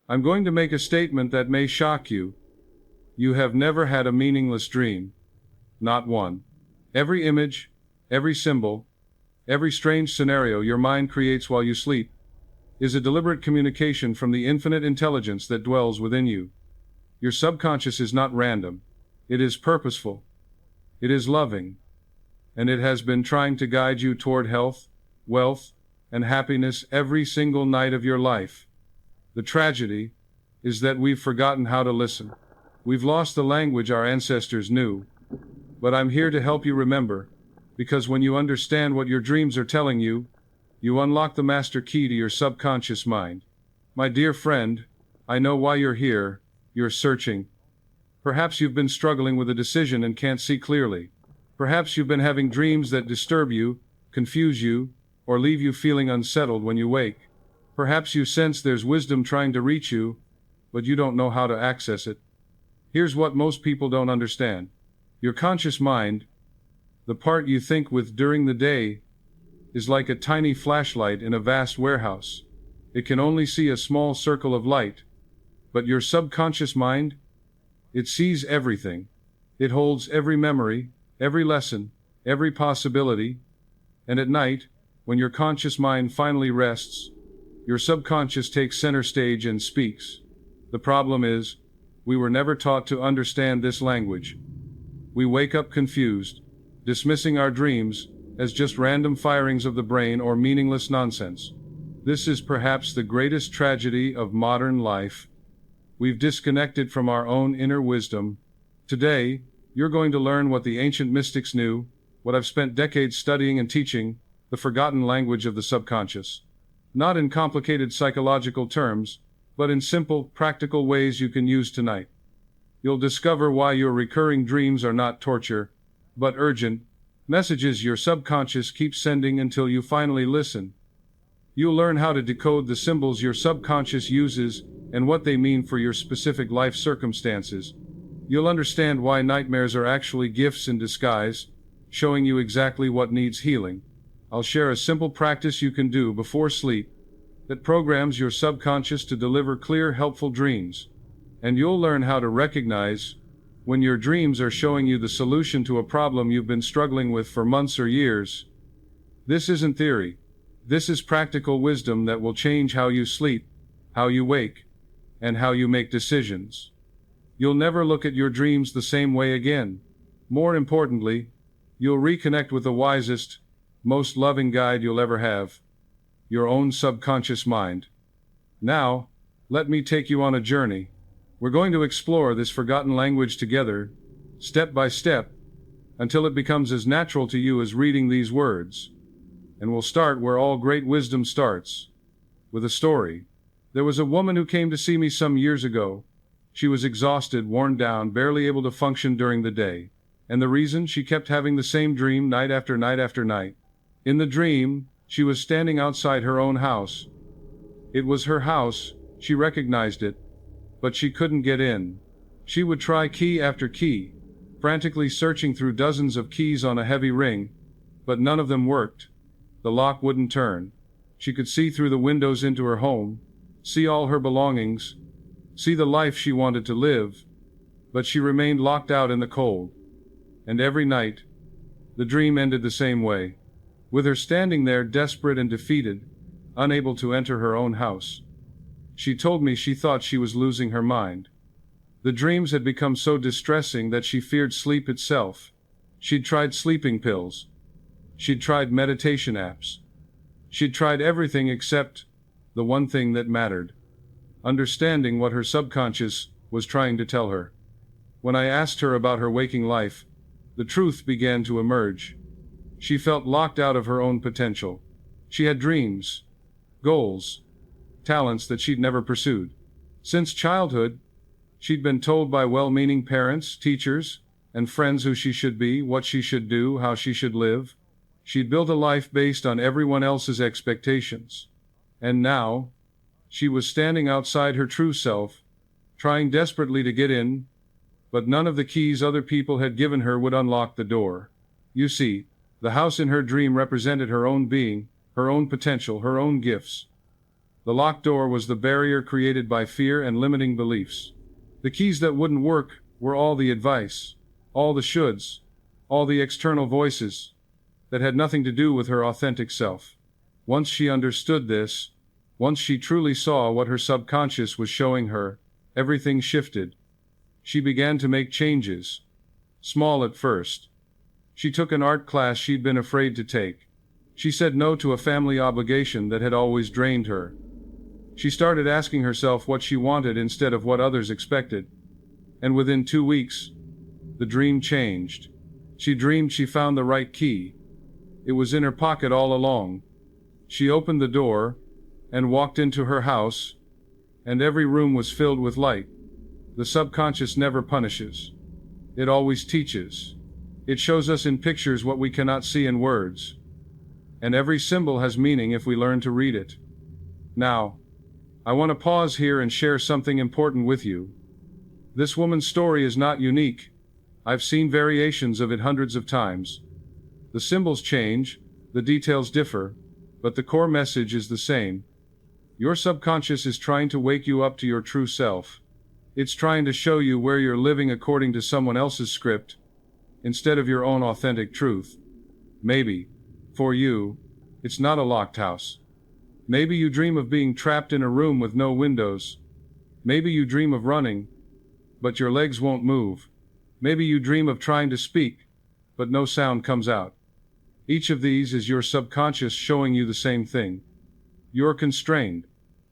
I'm going to make a statement that may shock you. You have never had a meaningless dream. Not one. Every image, every symbol, every strange scenario your mind creates while you sleep is a deliberate communication from the infinite intelligence that dwells within you. Your subconscious is not random. It is purposeful. It is loving. And it has been trying to guide you toward health, wealth, and happiness every single night of your life. The tragedy is that we've forgotten how to listen. We've lost the language our ancestors knew. But I'm here to help you remember, because when you understand what your dreams are telling you, you unlock the master key to your subconscious mind. My dear friend, I know why you're here. You're searching. Perhaps you've been struggling with a decision and can't see clearly. Perhaps you've been having dreams that disturb you, confuse you, or leave you feeling unsettled when you wake. Perhaps you sense there's wisdom trying to reach you, but you don't know how to access it. Here's what most people don't understand. Your conscious mind, the part you think with during the day, is like a tiny flashlight in a vast warehouse. It can only see a small circle of light. But your subconscious mind, it sees everything. It holds every memory, every lesson, every possibility. And at night, when your conscious mind finally rests, your subconscious takes center stage and speaks. The problem is, we were never taught to understand this language. We wake up confused, dismissing our dreams as just random firings of the brain or meaningless nonsense. This is perhaps the greatest tragedy of modern life. We've disconnected from our own inner wisdom. Today, you're going to learn what the ancient mystics knew, what I've spent decades studying and teaching, the forgotten language of the subconscious. Not in complicated psychological terms, but in simple, practical ways you can use tonight. You'll discover why your recurring dreams are not torture, but urgent messages your subconscious keeps sending until you finally listen. You'll learn how to decode the symbols your subconscious uses and what they mean for your specific life circumstances. You'll understand why nightmares are actually gifts in disguise, showing you exactly what needs healing. I'll share a simple practice you can do before sleep that programs your subconscious to deliver clear, helpful dreams. And you'll learn how to recognize when your dreams are showing you the solution to a problem you've been struggling with for months or years. This isn't theory. This is practical wisdom that will change how you sleep, how you wake, and how you make decisions. You'll never look at your dreams the same way again. More importantly, you'll reconnect with the wisest, most loving guide you'll ever have, your own subconscious mind. Now, let me take you on a journey. We're going to explore this forgotten language together, step by step, until it becomes as natural to you as reading these words. And we'll start where all great wisdom starts, with a story. There was a woman who came to see me some years ago. She was exhausted, worn down, barely able to function during the day. And the reason? She kept having the same dream night after night after night. In the dream, she was standing outside her own house. It was her house, she recognized it, but she couldn't get in. She would try key after key, frantically searching through dozens of keys on a heavy ring, but none of them worked. The lock wouldn't turn. She could see through the windows into her home, see all her belongings, see the life she wanted to live, but she remained locked out in the cold. And every night, the dream ended the same way, with her standing there desperate and defeated, unable to enter her own house. She told me she thought she was losing her mind. The dreams had become so distressing that she feared sleep itself. She'd tried sleeping pills. She'd tried meditation apps. She'd tried everything except the one thing that mattered: understanding what her subconscious was trying to tell her. When I asked her about her waking life, the truth began to emerge. She felt locked out of her own potential. She had dreams, goals, talents that she'd never pursued. Since childhood, she'd been told by well-meaning parents, teachers, and friends who she should be, what she should do, how she should live. She'd built a life based on everyone else's expectations. And now, she was standing outside her true self, trying desperately to get in, but none of the keys other people had given her would unlock the door. You see, the house in her dream represented her own being, her own potential, her own gifts. The locked door was the barrier created by fear and limiting beliefs. The keys that wouldn't work were all the advice, all the shoulds, all the external voices that had nothing to do with her authentic self. Once she understood this, once she truly saw what her subconscious was showing her, everything shifted. She began to make changes. Small at first. She took an art class she'd been afraid to take. She said no to a family obligation that had always drained her. She started asking herself what she wanted instead of what others expected. And within 2 weeks, the dream changed. She dreamed she found the right key. It was in her pocket all along. She opened the door and walked into her house, and every room was filled with light. The subconscious never punishes. It always teaches. It shows us in pictures what we cannot see in words. And every symbol has meaning if we learn to read it. Now, I want to pause here and share something important with you. This woman's story is not unique. I've seen variations of it hundreds of times. The symbols change, the details differ, but the core message is the same. Your subconscious is trying to wake you up to your true self. It's trying to show you where you're living according to someone else's script, instead of your own authentic truth. Maybe, for you, it's not a locked house. Maybe you dream of being trapped in a room with no windows. Maybe you dream of running, but your legs won't move. Maybe you dream of trying to speak, but no sound comes out. Each of these is your subconscious showing you the same thing. You're constrained.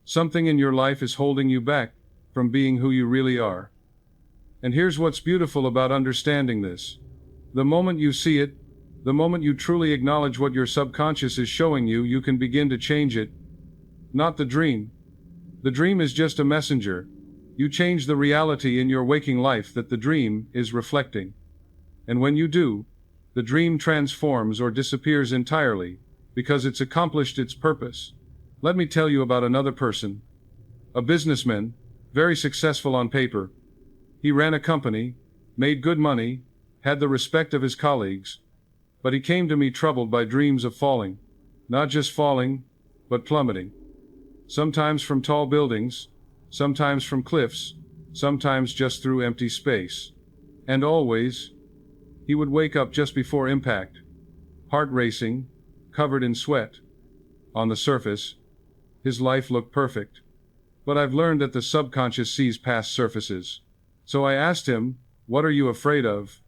Something in your life is holding you back from being who you really are. And here's what's beautiful about understanding this. The moment you see it, the moment you truly acknowledge what your subconscious is showing you, you can begin to change it. Not the dream. The dream is just a messenger. You change the reality in your waking life that the dream is reflecting. And when you do, the dream transforms or disappears entirely, because it's accomplished its purpose. Let me tell you about another person. A businessman, very successful on paper. He ran a company, made good money, had the respect of his colleagues, but he came to me troubled by dreams of falling. Not just falling, but plummeting. Sometimes from tall buildings, sometimes from cliffs, sometimes just through empty space. And always, he would wake up just before impact, heart racing, covered in sweat. On the surface, his life looked perfect. But I've learned that the subconscious sees past surfaces. So I asked him, "What are you afraid of?"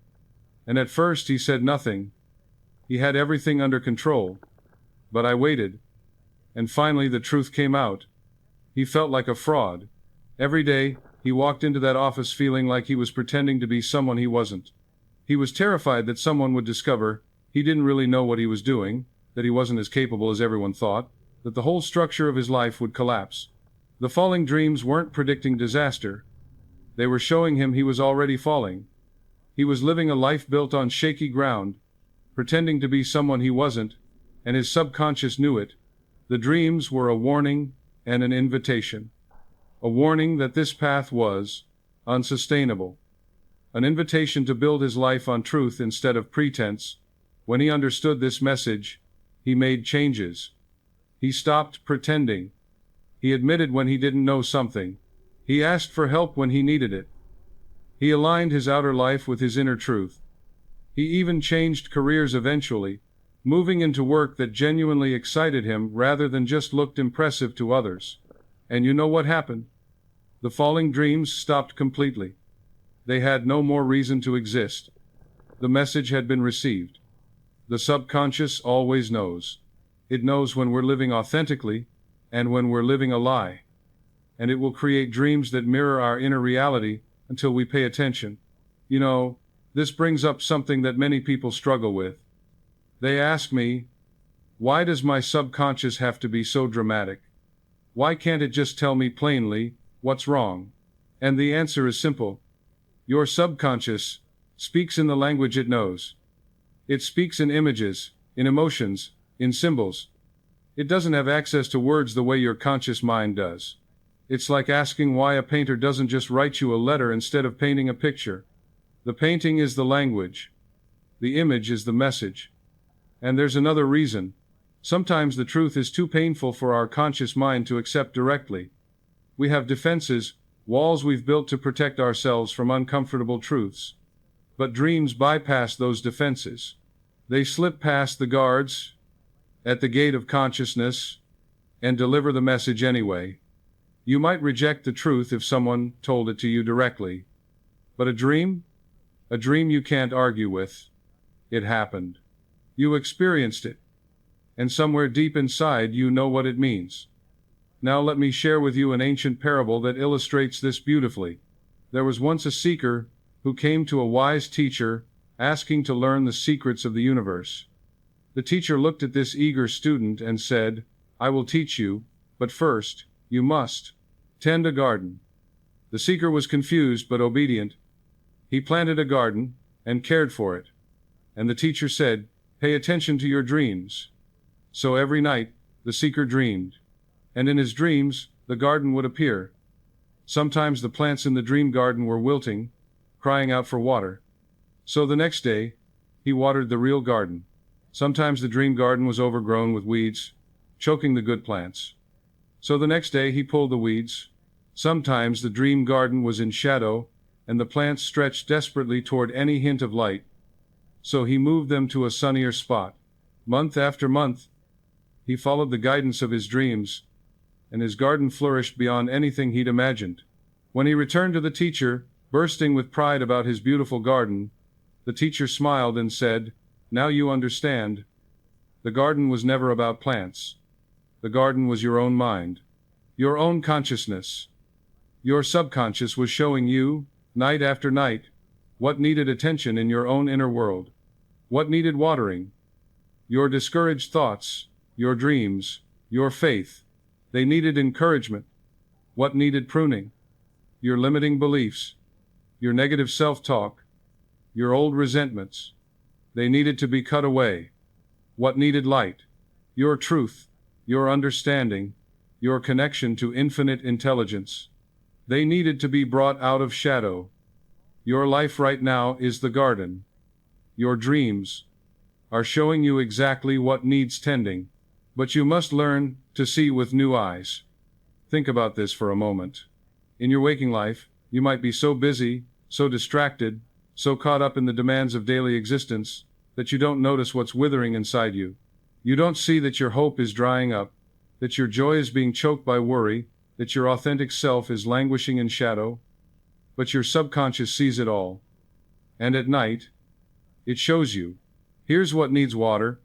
And at first he said nothing. He had everything under control. But I waited. And finally the truth came out. He felt like a fraud. Every day, he walked into that office feeling like he was pretending to be someone he wasn't. He was terrified that someone would discover he didn't really know what he was doing, that he wasn't as capable as everyone thought, that the whole structure of his life would collapse. The falling dreams weren't predicting disaster. They were showing him he was already falling. He was living a life built on shaky ground, pretending to be someone he wasn't, and his subconscious knew it. The dreams were a warning and an invitation. A warning that this path was unsustainable. An invitation to build his life on truth instead of pretense. When he understood this message, he made changes. He stopped pretending. He admitted when he didn't know something. He asked for help when he needed it. He aligned his outer life with his inner truth. He even changed careers eventually, moving into work that genuinely excited him rather than just looked impressive to others. And you know what happened? The falling dreams stopped completely. They had no more reason to exist. The message had been received. The subconscious always knows. It knows when we're living authentically and when we're living a lie. And it will create dreams that mirror our inner reality until we pay attention. You know, this brings up something that many people struggle with. They ask me, why does my subconscious have to be so dramatic? Why can't it just tell me plainly what's wrong? And the answer is simple. Your subconscious speaks in the language it knows. It speaks in images, in emotions, in symbols. It doesn't have access to words the way your conscious mind does. It's like asking why a painter doesn't just write you a letter instead of painting a picture. The painting is the language. The image is the message. And there's another reason. Sometimes the truth is too painful for our conscious mind to accept directly. We have defenses, walls we've built to protect ourselves from uncomfortable truths. But dreams bypass those defenses. They slip past the guards at the gate of consciousness and deliver the message anyway. You might reject the truth if someone told it to you directly. But a dream? A dream you can't argue with. It happened. You experienced it. And somewhere deep inside you know what it means. Now let me share with you an ancient parable that illustrates this beautifully. There was once a seeker who came to a wise teacher, asking to learn the secrets of the universe. The teacher looked at this eager student and said, "I will teach you, but first, you must tend a garden." The seeker was confused but obedient. He planted a garden and cared for it. And the teacher said, "Pay attention to your dreams." So every night, the seeker dreamed. And in his dreams, the garden would appear. Sometimes the plants in the dream garden were wilting, crying out for water. So the next day, he watered the real garden. Sometimes the dream garden was overgrown with weeds, choking the good plants. So the next day he pulled the weeds. Sometimes the dream garden was in shadow, and the plants stretched desperately toward any hint of light. So he moved them to a sunnier spot. Month after month, he followed the guidance of his dreams, and his garden flourished beyond anything he'd imagined. When he returned to the teacher, bursting with pride about his beautiful garden, the teacher smiled and said, "Now you understand. The garden was never about plants. The garden was your own mind, your own consciousness. Your subconscious was showing you, night after night, what needed attention in your own inner world, what needed watering. Your discouraged thoughts, your dreams, your faith, they needed encouragement. What needed pruning? Your limiting beliefs, your negative self-talk, your old resentments. They needed to be cut away. What needed light? Your truth, your understanding, your connection to infinite intelligence. They needed to be brought out of shadow. Your life right now is the garden. Your dreams are showing you exactly what needs tending. But you must learn to see with new eyes. Think about this for a moment. In your waking life, you might be so busy, so distracted, so caught up in the demands of daily existence, that you don't notice what's withering inside you. You don't see that your hope is drying up, that your joy is being choked by worry, that your authentic self is languishing in shadow. But your subconscious sees it all. And at night, it shows you. Here's what needs water.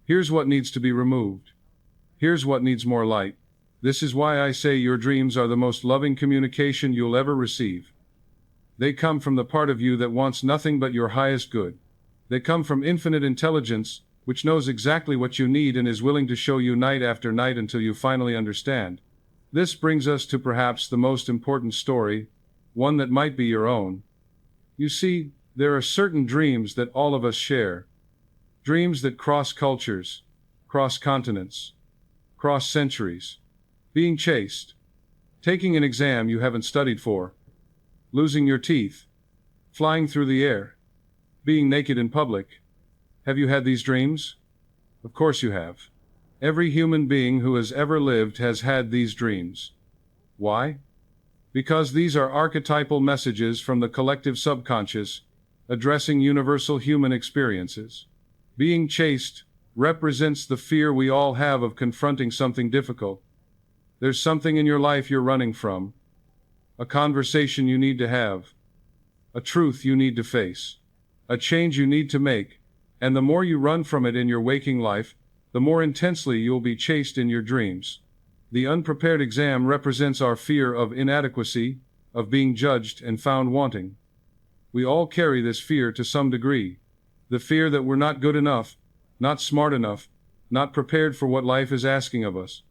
Here's what needs to be removed. Here's what needs more light. This is why I say your dreams are the most loving communication you'll ever receive. They come from the part of you that wants nothing but your highest good. They come from infinite intelligence, which knows exactly what you need and is willing to show you night after night until you finally understand. This brings us to perhaps the most important story, one that might be your own. You see, there are certain dreams that all of us share. Dreams that cross cultures, cross continents, cross centuries. Being chased, taking an exam you haven't studied for, losing your teeth, flying through the air, being naked in public. Have you had these dreams? Of course you have. Every human being who has ever lived has had these dreams. Why? Because these are archetypal messages from the collective subconscious, addressing universal human experiences. Being chased represents the fear we all have of confronting something difficult. There's something in your life you're running from, a conversation you need to have, a truth you need to face, a change you need to make, and the more you run from it in your waking life, the more intensely you'll be chased in your dreams. The unprepared exam represents our fear of inadequacy, of being judged and found wanting. We all carry this fear to some degree. The fear that we're not good enough, not smart enough, not prepared for what life is asking of us.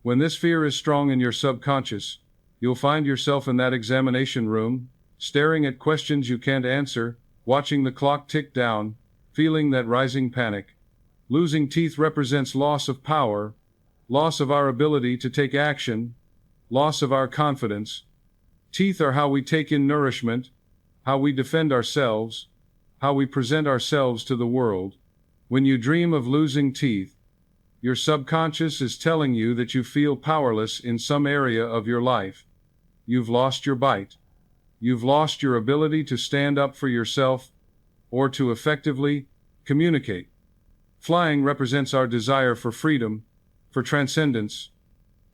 When this fear is strong in your subconscious, you'll find yourself in that examination room, staring at questions you can't answer, watching the clock tick down, feeling that rising panic. Losing teeth represents loss of power, loss of our ability to take action, loss of our confidence. Teeth are how we take in nourishment, how we defend ourselves, how we present ourselves to the world. When you dream of losing teeth, Your subconscious is telling you that you feel powerless in some area of your life. You've lost your bite. You've lost your ability to stand up for yourself or to effectively communicate. Flying represents our desire for freedom, for transcendence,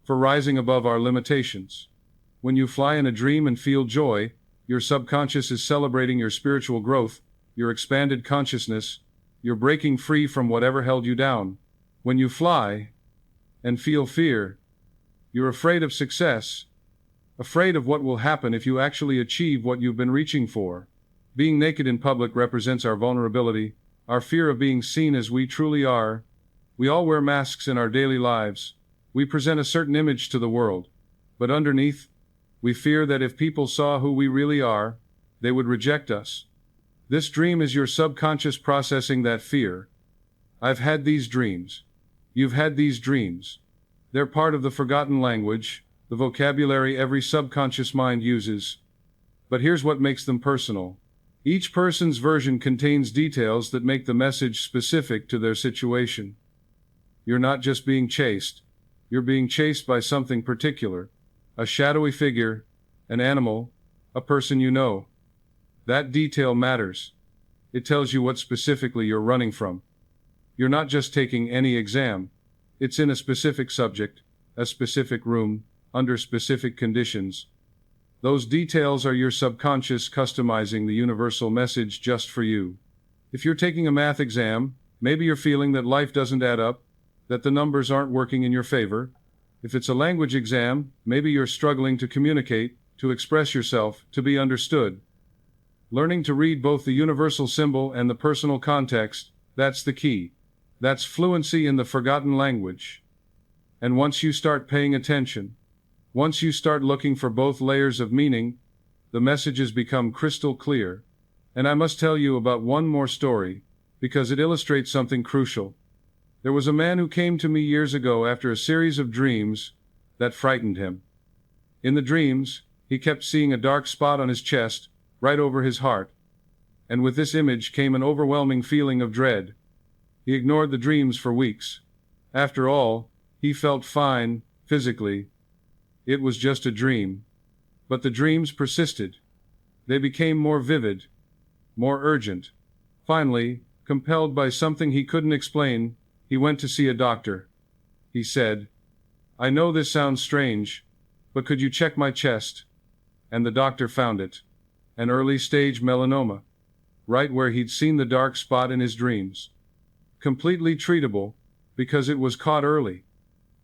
for rising above our limitations. When you fly in a dream and feel joy, your subconscious is celebrating your spiritual growth, your expanded consciousness. You're breaking free from whatever held you down. When you fly and feel fear, you're afraid of success, afraid of what will happen if you actually achieve what you've been reaching for. Being naked in public represents our vulnerability, our fear of being seen as we truly are. We all wear masks in our daily lives. We present a certain image to the world. But underneath, we fear that if people saw who we really are, they would reject us. This dream is your subconscious processing that fear. I've had these dreams. You've had these dreams. They're part of the forgotten language, the vocabulary every subconscious mind uses. But here's what makes them personal. Each person's version contains details that make the message specific to their situation. You're not just being chased. You're being chased by something particular. A shadowy figure, an animal, a person you know. That detail matters. It tells you what specifically you're running from. You're not just taking any exam. It's in a specific subject, a specific room, under specific conditions. Those details are your subconscious customizing the universal message just for you. If you're taking a math exam, maybe you're feeling that life doesn't add up, that the numbers aren't working in your favor. If it's a language exam, maybe you're struggling to communicate, to express yourself, to be understood. Learning to read both the universal symbol and the personal context, that's the key. That's fluency in the forgotten language. And once you start paying attention, once you start looking for both layers of meaning, the messages become crystal clear. And I must tell you about one more story, because it illustrates something crucial. There was a man who came to me years ago after a series of dreams that frightened him. In the dreams, he kept seeing a dark spot on his chest, right over his heart. And with this image came an overwhelming feeling of dread. He ignored the dreams for weeks. After all, he felt fine, physically. It was just a dream. But the dreams persisted. They became more vivid, more urgent. Finally, compelled by something he couldn't explain, he went to see a doctor. He said, "I know this sounds strange, but could you check my chest?" And the doctor found it. An early-stage melanoma. Right where he'd seen the dark spot in his dreams. Completely treatable, because it was caught early.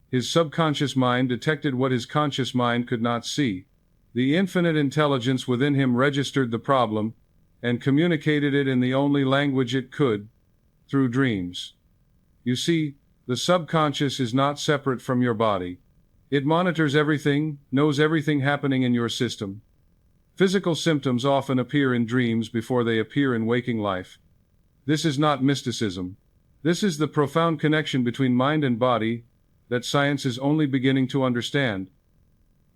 His subconscious mind detected what his conscious mind could not see. The infinite intelligence within him registered the problem, and communicated it in the only language it could, through dreams. You see, the subconscious is not separate from your body. It monitors everything, knows everything happening in your system. Physical symptoms often appear in dreams before they appear in waking life. This is not mysticism. This is the profound connection between mind and body that science is only beginning to understand.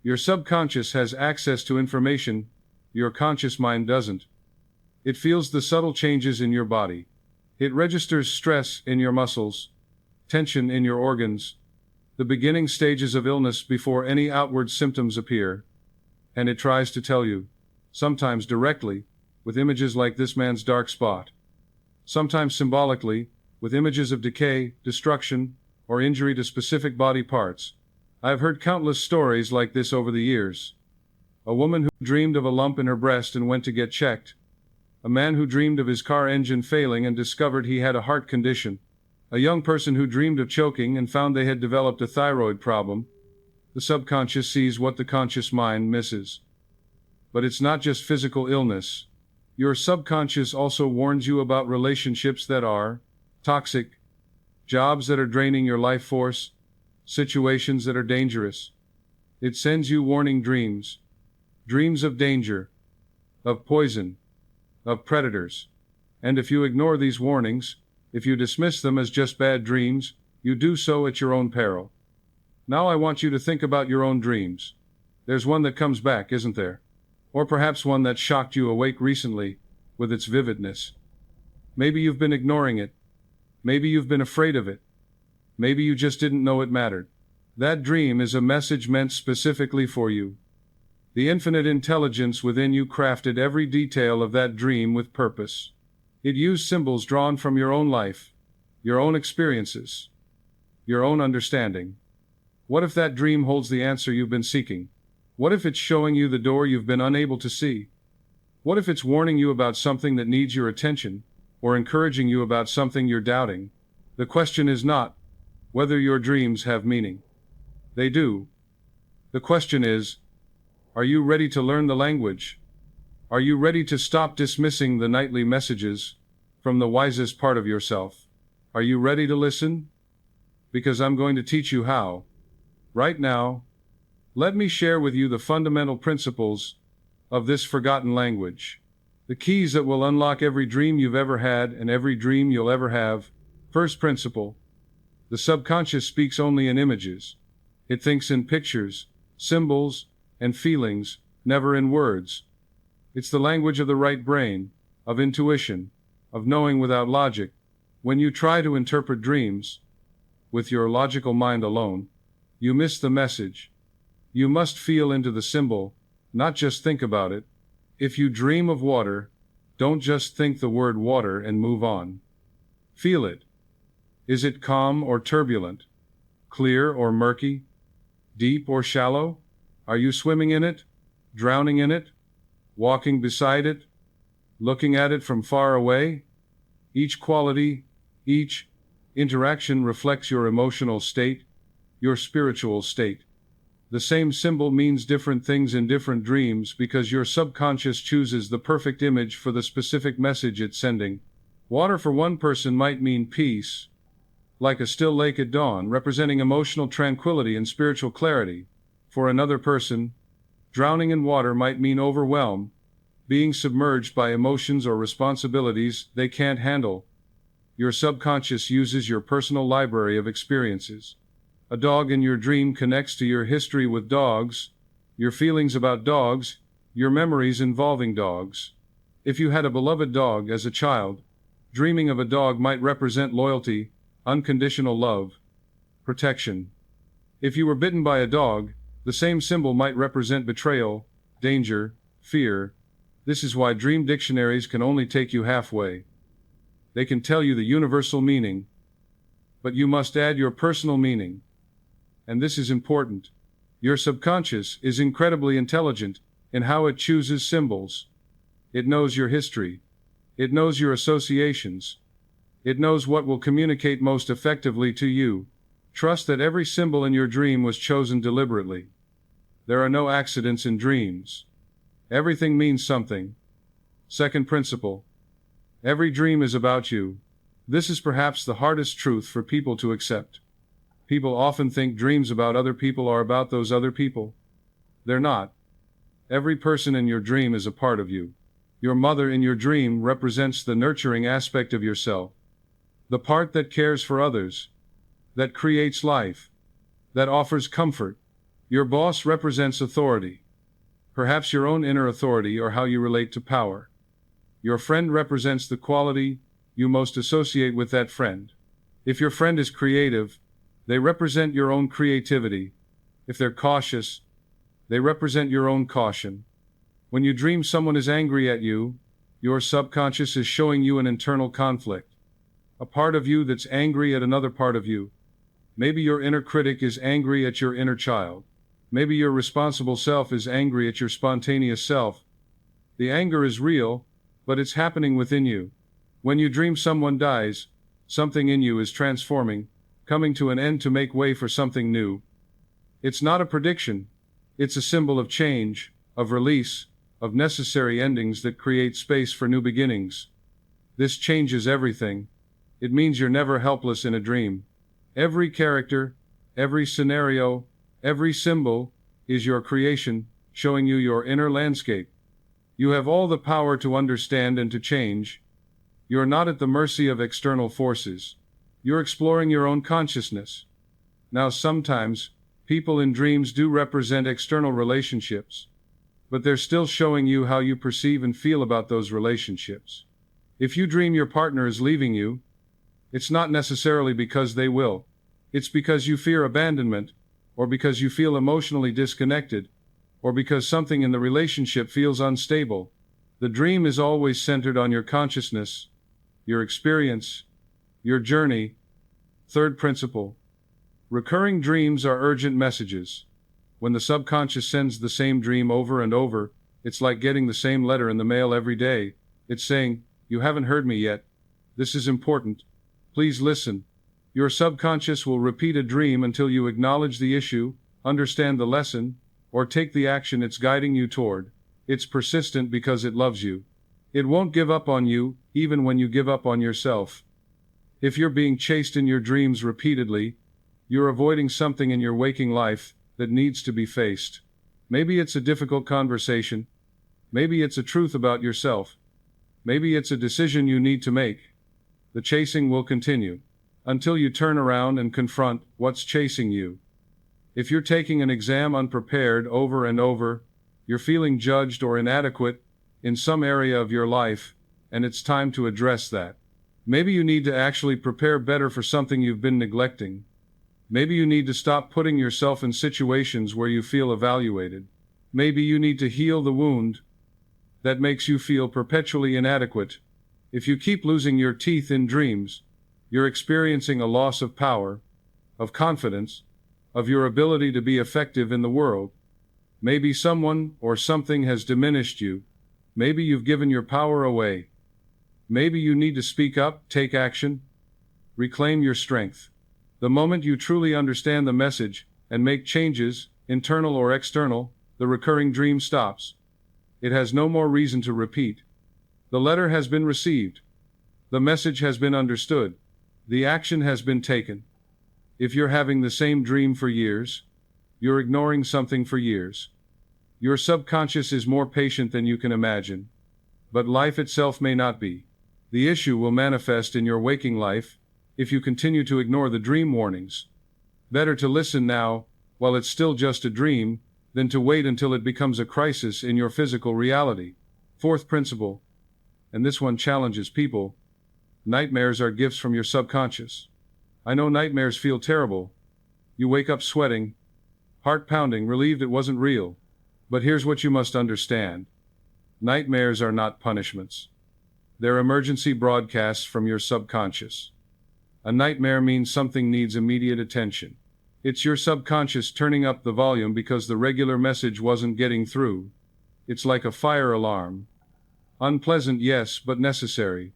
Your subconscious has access to information your conscious mind doesn't. It feels the subtle changes in your body. It registers stress in your muscles, tension in your organs, the beginning stages of illness before any outward symptoms appear. And it tries to tell you, sometimes directly, with images like this man's dark spot. Sometimes symbolically, with images of decay, destruction, or injury to specific body parts. I've heard countless stories like this over the years. A woman who dreamed of a lump in her breast and went to get checked. A man who dreamed of his car engine failing and discovered he had a heart condition. A young person who dreamed of choking and found they had developed a thyroid problem. The subconscious sees what the conscious mind misses. But it's not just physical illness. Your subconscious also warns you about relationships that are toxic, jobs that are draining your life force, situations that are dangerous. It sends you warning dreams. Dreams of danger, of poison, of predators. And if you ignore these warnings, if you dismiss them as just bad dreams, you do so at your own peril. Now I want you to think about your own dreams. There's one that comes back, isn't there? Or perhaps one that shocked you awake recently, with its vividness. Maybe you've been ignoring it. Maybe you've been afraid of it. Maybe you just didn't know it mattered. That dream is a message meant specifically for you. The infinite intelligence within you crafted every detail of that dream with purpose. It used symbols drawn from your own life, your own experiences, your own understanding. What if that dream holds the answer you've been seeking? What if it's showing you the door you've been unable to see? What if it's warning you about something that needs your attention, or encouraging you about something you're doubting? The question is not whether your dreams have meaning. They do. The question is, are you ready to learn the language? Are you ready to stop dismissing the nightly messages from the wisest part of yourself? Are you ready to listen? Because I'm going to teach you how. Right now, let me share with you the fundamental principles of this forgotten language. The keys that will unlock every dream you've ever had and every dream you'll ever have. First principle: the subconscious speaks only in images. It thinks in pictures, symbols, and feelings, never in words. It's the language of the right brain, of intuition, of knowing without logic. When you try to interpret dreams with your logical mind alone, you miss the message. You must feel into the symbol, not just think about it. If you dream of water, don't just think the word water and move on. Feel it. Is it calm or turbulent? Clear or murky? Deep or shallow? Are you swimming in it? Drowning in it? Walking beside it? Looking at it from far away? Each quality, each interaction reflects your emotional state, your spiritual state. The same symbol means different things in different dreams because your subconscious chooses the perfect image for the specific message it's sending. Water for one person might mean peace, like a still lake at dawn, representing emotional tranquility and spiritual clarity. For another person, drowning in water might mean overwhelm, being submerged by emotions or responsibilities they can't handle. Your subconscious uses your personal library of experiences. A dog in your dream connects to your history with dogs, your feelings about dogs, your memories involving dogs. If you had a beloved dog as a child, dreaming of a dog might represent loyalty, unconditional love, protection. If you were bitten by a dog, the same symbol might represent betrayal, danger, fear. This is why dream dictionaries can only take you halfway. They can tell you the universal meaning, but you must add your personal meaning. And this is important. Your subconscious is incredibly intelligent in how it chooses symbols. It knows your history. It knows your associations. It knows what will communicate most effectively to you. Trust that every symbol in your dream was chosen deliberately. There are no accidents in dreams. Everything means something. Second principle: every dream is about you. This is perhaps the hardest truth for people to accept. People often think dreams about other people are about those other people. They're not. Every person in your dream is a part of you. Your mother in your dream represents the nurturing aspect of yourself, the part that cares for others, that creates life, that offers comfort. Your boss represents authority, perhaps your own inner authority or how you relate to power. Your friend represents the quality you most associate with that friend. If your friend is creative, they represent your own creativity. If they're cautious, they represent your own caution. When you dream someone is angry at you, your subconscious is showing you an internal conflict. A part of you that's angry at another part of you. Maybe your inner critic is angry at your inner child. Maybe your responsible self is angry at your spontaneous self. The anger is real, but it's happening within you. When you dream someone dies, something in you is transforming, coming to an end to make way for something new. It's not a prediction. It's a symbol of change, of release, of necessary endings that create space for new beginnings. This changes everything. It means you're never helpless in a dream. Every character, every scenario, every symbol is your creation, showing you your inner landscape. You have all the power to understand and to change. You're not at the mercy of external forces. You're exploring your own consciousness. Now, sometimes, people in dreams do represent external relationships, but they're still showing you how you perceive and feel about those relationships. If you dream your partner is leaving you, it's not necessarily because they will. It's because you fear abandonment, or because you feel emotionally disconnected, or because something in the relationship feels unstable. The dream is always centered on your consciousness, your experience, your journey. Third principle. Recurring dreams are urgent messages. When the subconscious sends the same dream over and over, it's like getting the same letter in the mail every day. It's saying, "You haven't heard me yet. This is important. Please listen." Your subconscious will repeat a dream until you acknowledge the issue, understand the lesson, or take the action it's guiding you toward. It's persistent because it loves you. It won't give up on you, even when you give up on yourself. If you're being chased in your dreams repeatedly, you're avoiding something in your waking life that needs to be faced. Maybe it's a difficult conversation. Maybe it's a truth about yourself. Maybe it's a decision you need to make. The chasing will continue until you turn around and confront what's chasing you. If you're taking an exam unprepared over and over, you're feeling judged or inadequate in some area of your life, and it's time to address that. Maybe you need to actually prepare better for something you've been neglecting. Maybe you need to stop putting yourself in situations where you feel evaluated. Maybe you need to heal the wound that makes you feel perpetually inadequate. If you keep losing your teeth in dreams, you're experiencing a loss of power, of confidence, of your ability to be effective in the world. Maybe someone or something has diminished you. Maybe you've given your power away. Maybe you need to speak up, take action, reclaim your strength. The moment you truly understand the message and make changes, internal or external, the recurring dream stops. It has no more reason to repeat. The letter has been received. The message has been understood. The action has been taken. If you're having the same dream for years, you're ignoring something for years. Your subconscious is more patient than you can imagine. But life itself may not be. The issue will manifest in your waking life if you continue to ignore the dream warnings. Better to listen now, while it's still just a dream, than to wait until it becomes a crisis in your physical reality. Fourth principle, and this one challenges people. Nightmares are gifts from your subconscious. I know nightmares feel terrible. You wake up sweating, heart pounding, relieved it wasn't real. But here's what you must understand. Nightmares are not punishments. They're emergency broadcasts from your subconscious. A nightmare means something needs immediate attention. It's your subconscious turning up the volume because the regular message wasn't getting through. It's like a fire alarm. Unpleasant, yes, but necessary.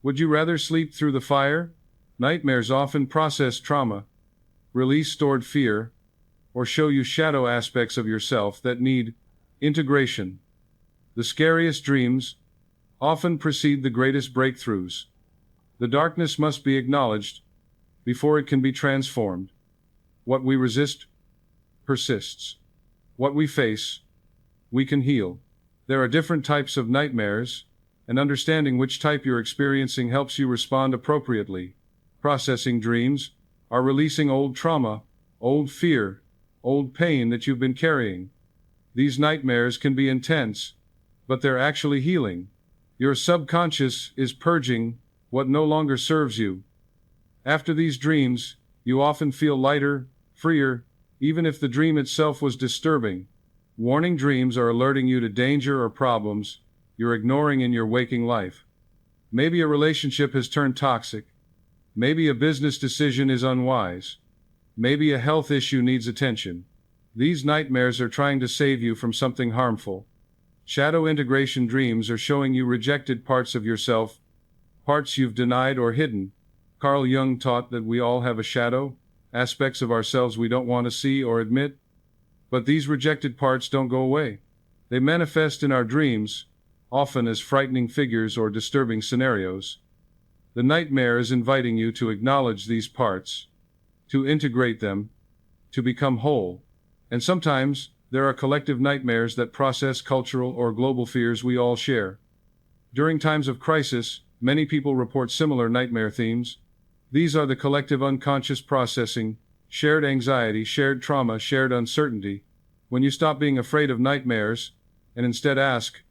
Would you rather sleep through the fire? Nightmares often process trauma, release stored fear, or show you shadow aspects of yourself that need integration. The scariest dreams often precede the greatest breakthroughs. The darkness must be acknowledged before it can be transformed. What we resist persists. What we face, we can heal. There are different types of nightmares, and understanding which type you're experiencing helps you respond appropriately. Processing dreams are releasing old trauma, old fear, old pain that you've been carrying. These nightmares can be intense, but they're actually healing. Your subconscious is purging what no longer serves you. After these dreams, you often feel lighter, freer, even if the dream itself was disturbing. Warning dreams are alerting you to danger or problems you're ignoring in your waking life. Maybe a relationship has turned toxic. Maybe a business decision is unwise. Maybe a health issue needs attention. These nightmares are trying to save you from something harmful. Shadow integration dreams are showing you rejected parts of yourself, parts you've denied or hidden. Carl Jung taught that we all have a shadow, aspects of ourselves we don't want to see or admit. But these rejected parts don't go away. They manifest in our dreams, often as frightening figures or disturbing scenarios. The nightmare is inviting you to acknowledge these parts, to integrate them, to become whole. And sometimes, there are collective nightmares that process cultural or global fears we all share. During times of crisis, many people report similar nightmare themes. These are the collective unconscious processing, shared anxiety, shared trauma, shared uncertainty. When you stop being afraid of nightmares, and instead ask,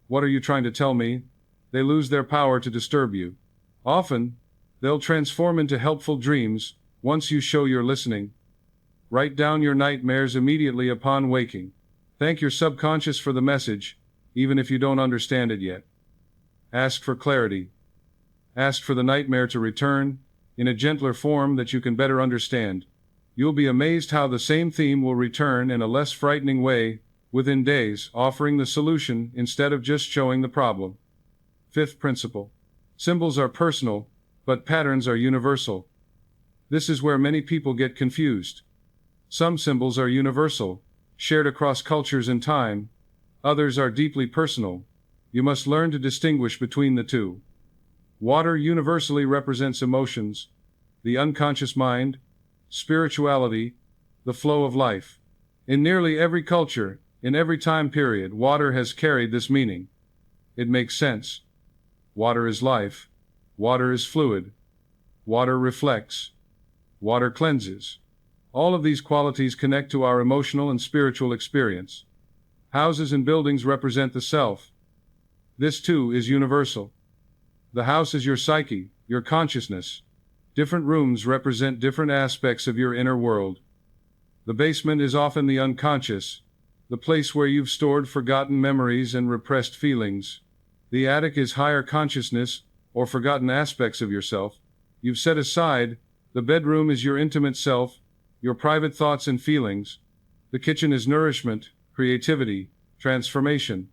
"What are you trying to tell me?" they lose their power to disturb you. Often, they'll transform into helpful dreams, Once you show you're listening, write down your nightmares immediately upon waking. Thank your subconscious for the message, even if you don't understand it yet. Ask for clarity. Ask for the nightmare to return, in a gentler form that you can better understand. You'll be amazed how the same theme will return in a less frightening way within days, offering the solution instead of just showing the problem. Fifth principle. Symbols are personal, but patterns are universal. This is where many people get confused. Some symbols are universal, shared across cultures and time. Others are deeply personal. You must learn to distinguish between the two. Water universally represents emotions, the unconscious mind, spirituality, the flow of life. In nearly every culture, in every time period, water has carried this meaning. It makes sense. Water is life. Water is fluid. Water reflects. Water cleanses. All of these qualities connect to our emotional and spiritual experience. Houses and buildings represent the self. This too is universal. The house is your psyche, your consciousness. Different rooms represent different aspects of your inner world. The basement is often the unconscious, the place where you've stored forgotten memories and repressed feelings. The attic is higher consciousness, or forgotten aspects of yourself you've set aside. The bedroom is your intimate self, your private thoughts and feelings. The kitchen is nourishment, creativity, transformation.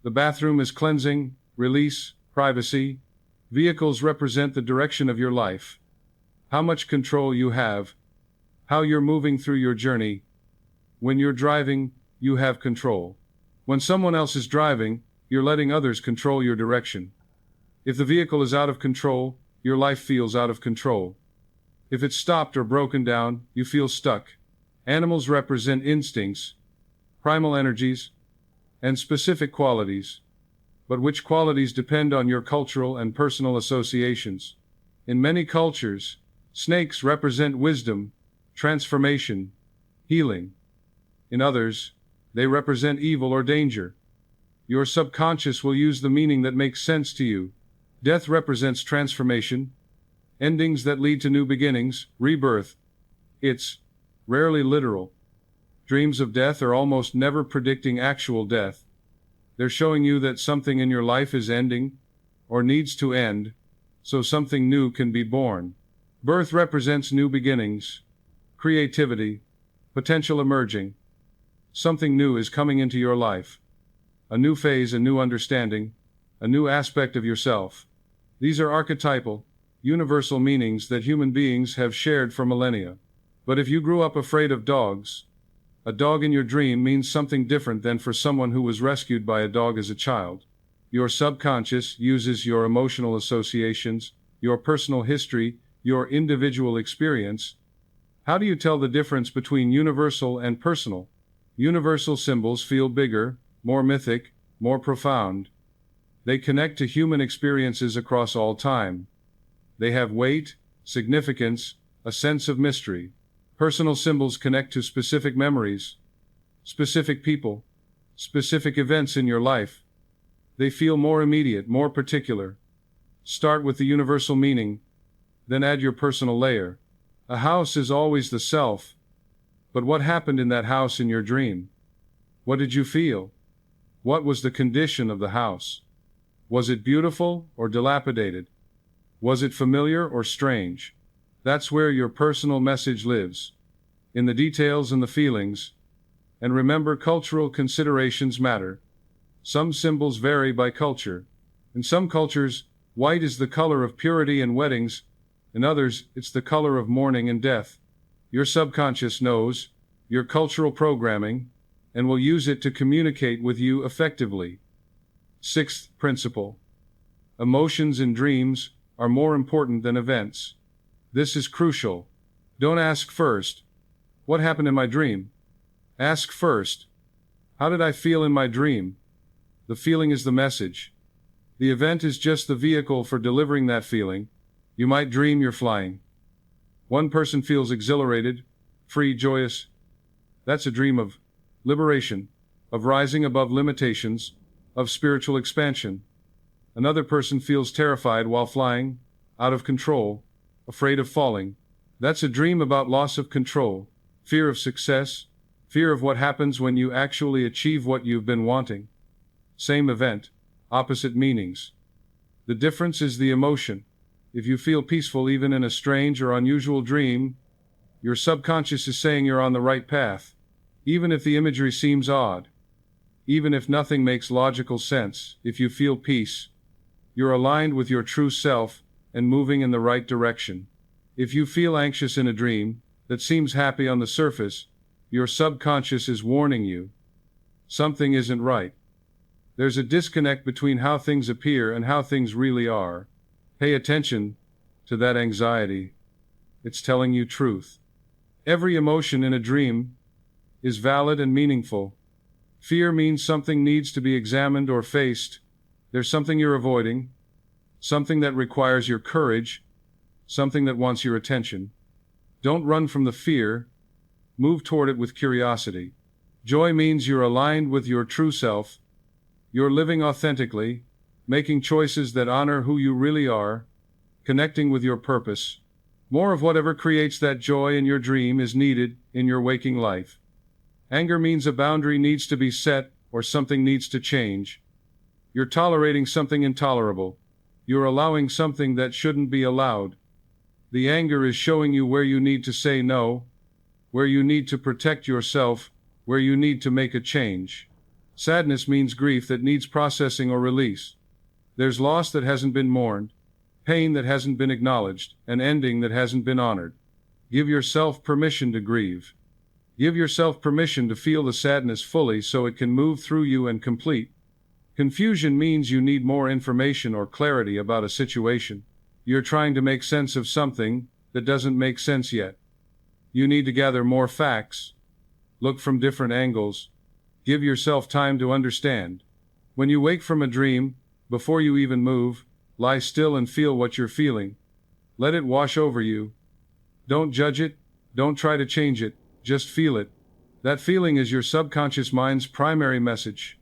The bathroom is cleansing, release, privacy. Vehicles represent the direction of your life. How much control you have. How you're moving through your journey. When you're driving, you have control. When someone else is driving, you're letting others control your direction. If the vehicle is out of control, your life feels out of control. If it's stopped or broken down, you feel stuck. Animals represent instincts, primal energies, and specific qualities. But which qualities depend on your cultural and personal associations. In many cultures, snakes represent wisdom, transformation, healing. In others, they represent evil or danger. Your subconscious will use the meaning that makes sense to you. Death represents transformation, endings that lead to new beginnings, rebirth. It's rarely literal. Dreams of death are almost never predicting actual death. They're showing you that something in your life is ending, or needs to end, so something new can be born. Birth represents new beginnings, creativity, potential emerging. Something new is coming into your life. A new phase, a new understanding, a new aspect of yourself. These are archetypal, universal meanings that human beings have shared for millennia. But if you grew up afraid of dogs, a dog in your dream means something different than for someone who was rescued by a dog as a child. Your subconscious uses your emotional associations, your personal history, your individual experience. How do you tell the difference between universal and personal? Universal symbols feel bigger, more mythic, more profound. They connect to human experiences across all time. They have weight, significance, a sense of mystery. Personal symbols connect to specific memories, specific people, specific events in your life. They feel more immediate, more particular. Start with the universal meaning, then add your personal layer. A house is always the self, but what happened in that house in your dream? What did you feel? What was the condition of the house? Was it beautiful or dilapidated? Was it familiar or strange? That's where your personal message lives. In the details and the feelings. And remember, cultural considerations matter. Some symbols vary by culture. In some cultures, white is the color of purity and weddings. In others, it's the color of mourning and death. Your subconscious knows your cultural programming and will use it to communicate with you effectively. Sixth principle. Emotions in dreams are more important than events. This is crucial. Don't ask first, what happened in my dream? Ask first, how did I feel in my dream? The feeling is the message. The event is just the vehicle for delivering that feeling. You might dream you're flying. One person feels exhilarated, free, joyous. That's a dream of liberation, of rising above limitations, of spiritual expansion. Another person feels terrified while flying, out of control, afraid of falling. That's a dream about loss of control, fear of success, fear of what happens when you actually achieve what you've been wanting. Same event, opposite meanings. The difference is the emotion. If you feel peaceful even in a strange or unusual dream, your subconscious is saying you're on the right path, even if the imagery seems odd. Even if nothing makes logical sense, if you feel peace, you're aligned with your true self and moving in the right direction. If you feel anxious in a dream that seems happy on the surface, your subconscious is warning you. Something isn't right. There's a disconnect between how things appear and how things really are. Pay attention to that anxiety. It's telling you truth. Every emotion in a dream is valid and meaningful. Fear means something needs to be examined or faced. There's something you're avoiding, something that requires your courage, something that wants your attention. Don't run from the fear. Move toward it with curiosity. Joy means you're aligned with your true self. You're living authentically, making choices that honor who you really are, connecting with your purpose. More of whatever creates that joy in your dream is needed in your waking life. Anger means a boundary needs to be set or something needs to change. You're tolerating something intolerable. You're allowing something that shouldn't be allowed. The anger is showing you where you need to say no, where you need to protect yourself, where you need to make a change. Sadness means grief that needs processing or release. There's loss that hasn't been mourned, pain that hasn't been acknowledged, an ending that hasn't been honored. Give yourself permission to grieve. Give yourself permission to feel the sadness fully so it can move through you and complete. Confusion means you need more information or clarity about a situation. You're trying to make sense of something that doesn't make sense yet. You need to gather more facts. Look from different angles. Give yourself time to understand. When you wake from a dream, before you even move, lie still and feel what you're feeling. Let it wash over you. Don't judge it. Don't try to change it. Just feel it. That feeling is your subconscious mind's primary message.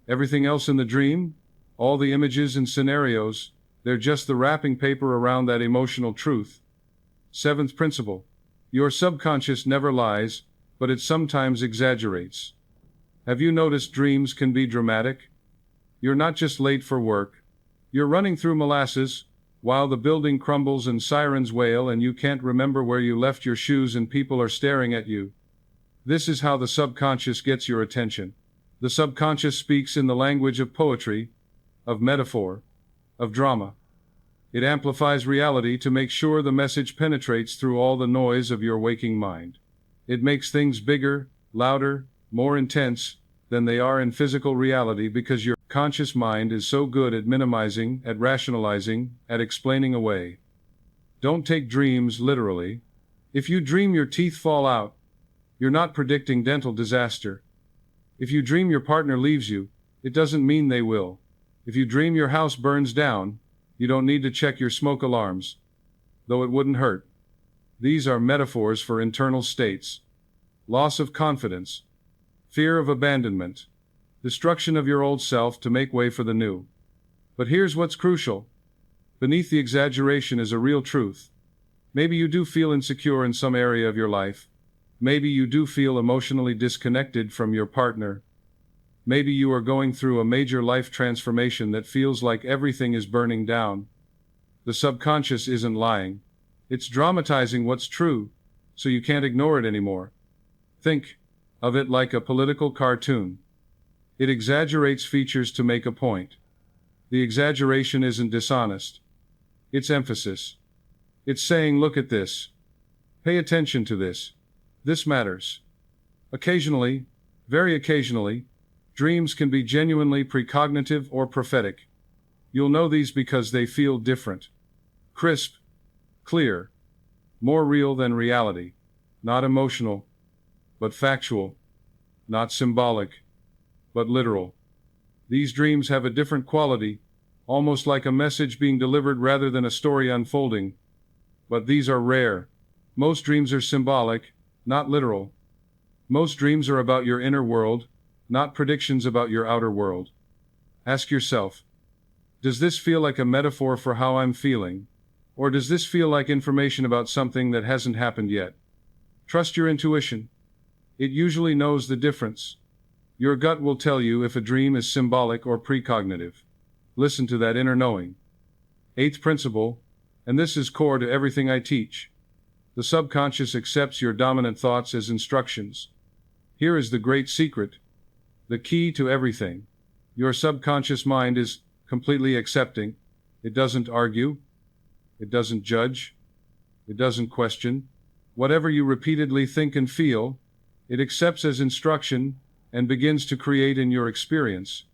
Everything else in the dream, all the images and scenarios, they're just the wrapping paper around that emotional truth. Seventh principle. Your subconscious never lies, but it sometimes exaggerates. Have you noticed dreams can be dramatic? You're not just late for work. You're running through molasses, while the building crumbles and sirens wail and you can't remember where you left your shoes and people are staring at you. This is how the subconscious gets your attention. The subconscious speaks in the language of poetry, of metaphor, of drama. It amplifies reality to make sure the message penetrates through all the noise of your waking mind. It makes things bigger, louder, more intense than they are in physical reality because your conscious mind is so good at minimizing, at rationalizing, at explaining away. Don't take dreams literally. If you dream your teeth fall out, you're not predicting dental disaster. If you dream your partner leaves you, it doesn't mean they will. If you dream your house burns down, you don't need to check your smoke alarms, though it wouldn't hurt. These are metaphors for internal states. Loss of confidence, fear of abandonment, destruction of your old self to make way for the new. But here's what's crucial. Beneath the exaggeration is a real truth. Maybe you do feel insecure in some area of your life. Maybe you do feel emotionally disconnected from your partner. Maybe you are going through a major life transformation that feels like everything is burning down. The subconscious isn't lying. It's dramatizing what's true, so you can't ignore it anymore. Think of it like a political cartoon. It exaggerates features to make a point. The exaggeration isn't dishonest. It's emphasis. It's saying, look at this. Pay attention to this. This matters. Occasionally, very occasionally, dreams can be genuinely precognitive or prophetic. You'll know these because they feel different. Crisp, clear, more real than reality. Not emotional, but factual. Not symbolic, but literal. These dreams have a different quality, almost like a message being delivered rather than a story unfolding. But these are rare. Most dreams are symbolic, not literal. Most dreams are about your inner world, not predictions about your outer world. Ask yourself, does this feel like a metaphor for how I'm feeling? Or does this feel like information about something that hasn't happened yet? Trust your intuition. It usually knows the difference. Your gut will tell you if a dream is symbolic or precognitive. Listen to that inner knowing. Eighth principle, and this is core to everything I teach. The subconscious accepts your dominant thoughts as instructions. Here is the great secret, the key to everything. Your subconscious mind is completely accepting. It doesn't argue. It doesn't judge. It doesn't question. Whatever you repeatedly think and feel, it accepts as instruction and begins to create in your experience.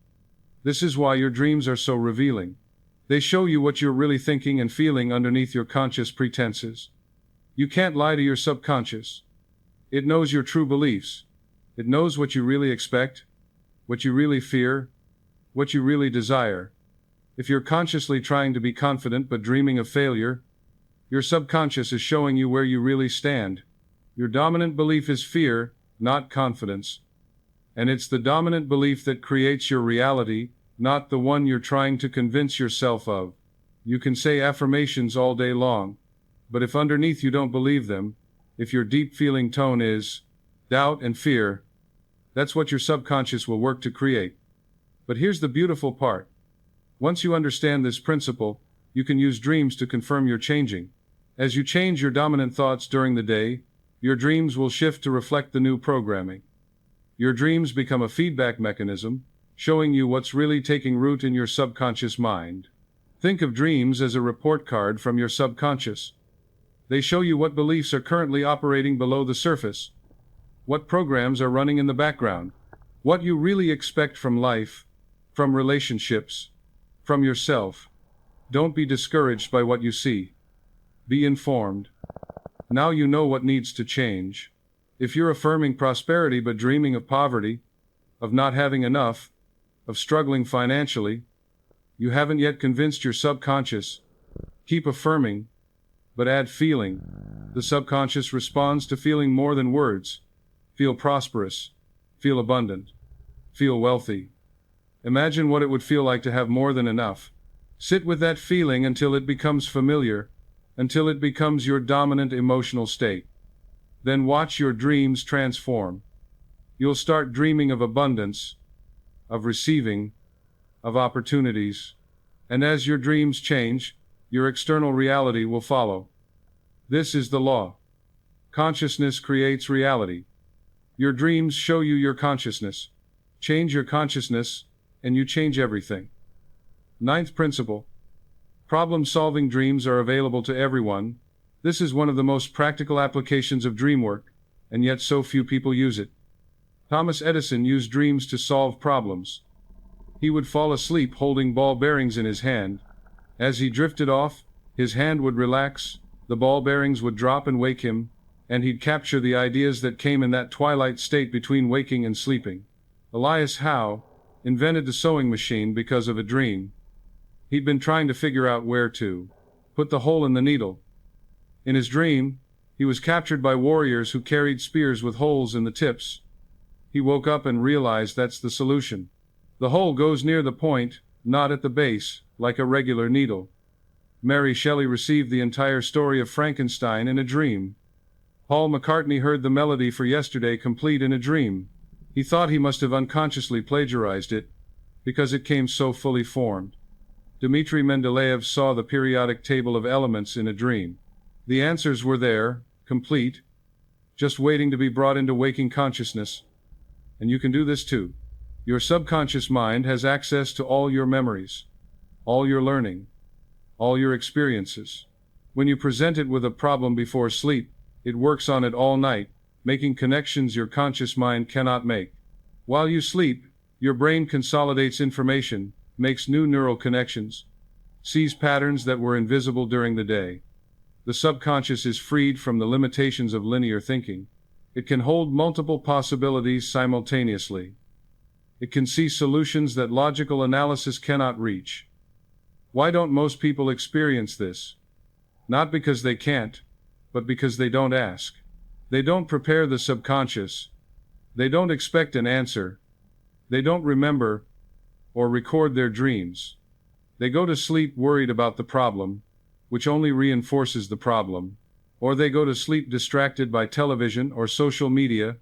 This is why your dreams are so revealing. They show you what you're really thinking and feeling underneath your conscious pretenses. You can't lie to your subconscious. It knows your true beliefs. It knows what you really expect, what you really fear, what you really desire. If you're consciously trying to be confident but dreaming of failure, your subconscious is showing you where you really stand. Your dominant belief is fear, not confidence. And it's the dominant belief that creates your reality, not the one you're trying to convince yourself of. You can say affirmations all day long, but if underneath you don't believe them, if your deep feeling tone is doubt and fear, that's what your subconscious will work to create. But here's the beautiful part. Once you understand this principle, you can use dreams to confirm you're changing. As you change your dominant thoughts during the day, your dreams will shift to reflect the new programming. Your dreams become a feedback mechanism, showing you what's really taking root in your subconscious mind. Think of dreams as a report card from your subconscious. They show you what beliefs are currently operating below the surface, what programs are running in the background, what you really expect from life, from relationships, from yourself. Don't be discouraged by what you see. Be informed. Now you know what needs to change. If you're affirming prosperity but dreaming of poverty, of not having enough, of struggling financially, you haven't yet convinced your subconscious. Keep affirming, but add feeling. The subconscious responds to feeling more than words. Feel prosperous. Feel abundant. Feel wealthy. Imagine what it would feel like to have more than enough. Sit with that feeling until it becomes familiar, until it becomes your dominant emotional state. Then watch your dreams transform. You'll start dreaming of abundance, of receiving, of opportunities. And as your dreams change, your external reality will follow. This is the law. Consciousness creates reality. Your dreams show you your consciousness. Change your consciousness, and you change everything. Ninth principle. Problem-solving dreams are available to everyone. This is one of the most practical applications of dream work, and yet so few people use it. Thomas Edison used dreams to solve problems. He would fall asleep holding ball bearings in his hand. As he drifted off, his hand would relax, the ball bearings would drop and wake him, and he'd capture the ideas that came in that twilight state between waking and sleeping. Elias Howe invented the sewing machine because of a dream. He'd been trying to figure out where to put the hole in the needle. In his dream, he was captured by warriors who carried spears with holes in the tips. He woke up and realized that's the solution. The hole goes near the point, not at the base, like a regular needle. Mary Shelley received the entire story of Frankenstein in a dream. Paul McCartney heard the melody for Yesterday complete in a dream. He thought he must have unconsciously plagiarized it, because it came so fully formed. Dmitri Mendeleev saw the periodic table of elements in a dream. The answers were there, complete, just waiting to be brought into waking consciousness. And you can do this too. Your subconscious mind has access to all your memories, all your learning, all your experiences. When you present it with a problem before sleep, it works on it all night, making connections your conscious mind cannot make. While you sleep, your brain consolidates information, makes new neural connections, sees patterns that were invisible during the day. The subconscious is freed from the limitations of linear thinking. It can hold multiple possibilities simultaneously. It can see solutions that logical analysis cannot reach. Why don't most people experience this? Not because they can't, but because they don't ask. They don't prepare the subconscious. They don't expect an answer. They don't remember or record their dreams. They go to sleep worried about the problem, which only reinforces the problem. Or they go to sleep distracted by television or social media,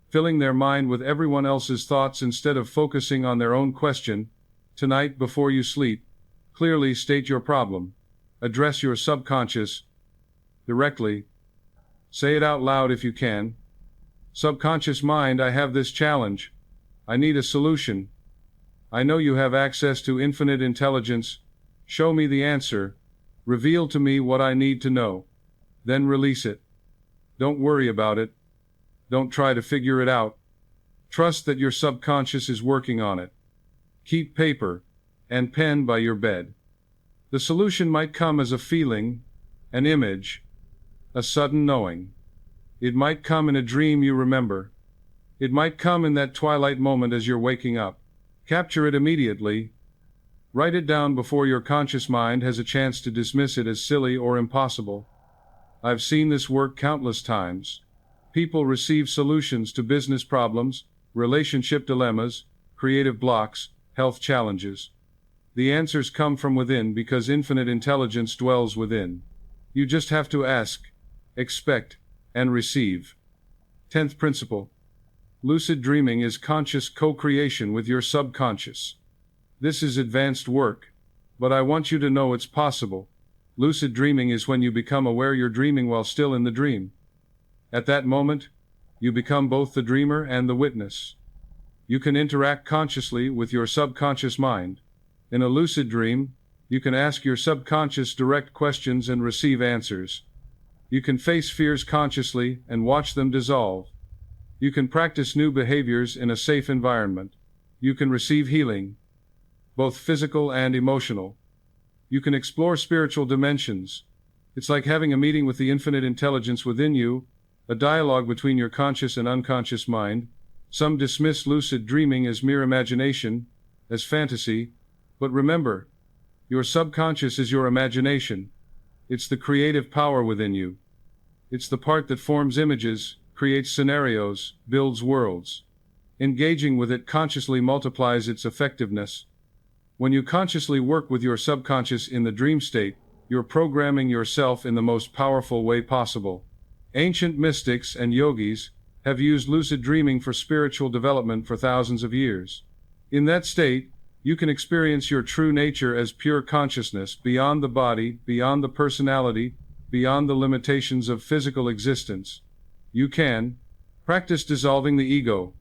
filling their mind with everyone else's thoughts instead of focusing on their own question. Tonight, before you sleep, clearly state your problem. Address your subconscious directly. Say it out loud if you can. Subconscious mind, I have this challenge. I need a solution. I know you have access to infinite intelligence. Show me the answer. Reveal to me what I need to know. Then release it. Don't worry about it. Don't try to figure it out. Trust that your subconscious is working on it. Keep paper and pen by your bed. The solution might come as a feeling, an image, a sudden knowing. It might come in a dream you remember. It might come in that twilight moment as you're waking up. Capture it immediately. Write it down before your conscious mind has a chance to dismiss it as silly or impossible. I've seen this work countless times. People receive solutions to business problems, relationship dilemmas, creative blocks, health challenges. The answers come from within because infinite intelligence dwells within. You just have to ask, expect, and receive. 10th principle. Lucid dreaming is conscious co-creation with your subconscious. This is advanced work, but I want you to know it's possible. Lucid dreaming is when you become aware you're dreaming while still in the dream. At that moment, you become both the dreamer and the witness. You can interact consciously with your subconscious mind. In a lucid dream, you can ask your subconscious direct questions and receive answers. You can face fears consciously and watch them dissolve. You can practice new behaviors in a safe environment. You can receive healing, both physical and emotional. You can explore spiritual dimensions. It's like having a meeting with the infinite intelligence within you, a dialogue between your conscious and unconscious mind. Some dismiss lucid dreaming as mere imagination, as fantasy, but remember, your subconscious is your imagination. It's the creative power within you. It's the part that forms images, creates scenarios, builds worlds. Engaging with it consciously multiplies its effectiveness. When you consciously work with your subconscious in the dream state, you're programming yourself in the most powerful way possible. Ancient mystics and yogis have used lucid dreaming for spiritual development for thousands of years. In that state, you can experience your true nature as pure consciousness, beyond the body, beyond the personality, beyond the limitations of physical existence. You can practice dissolving the ego.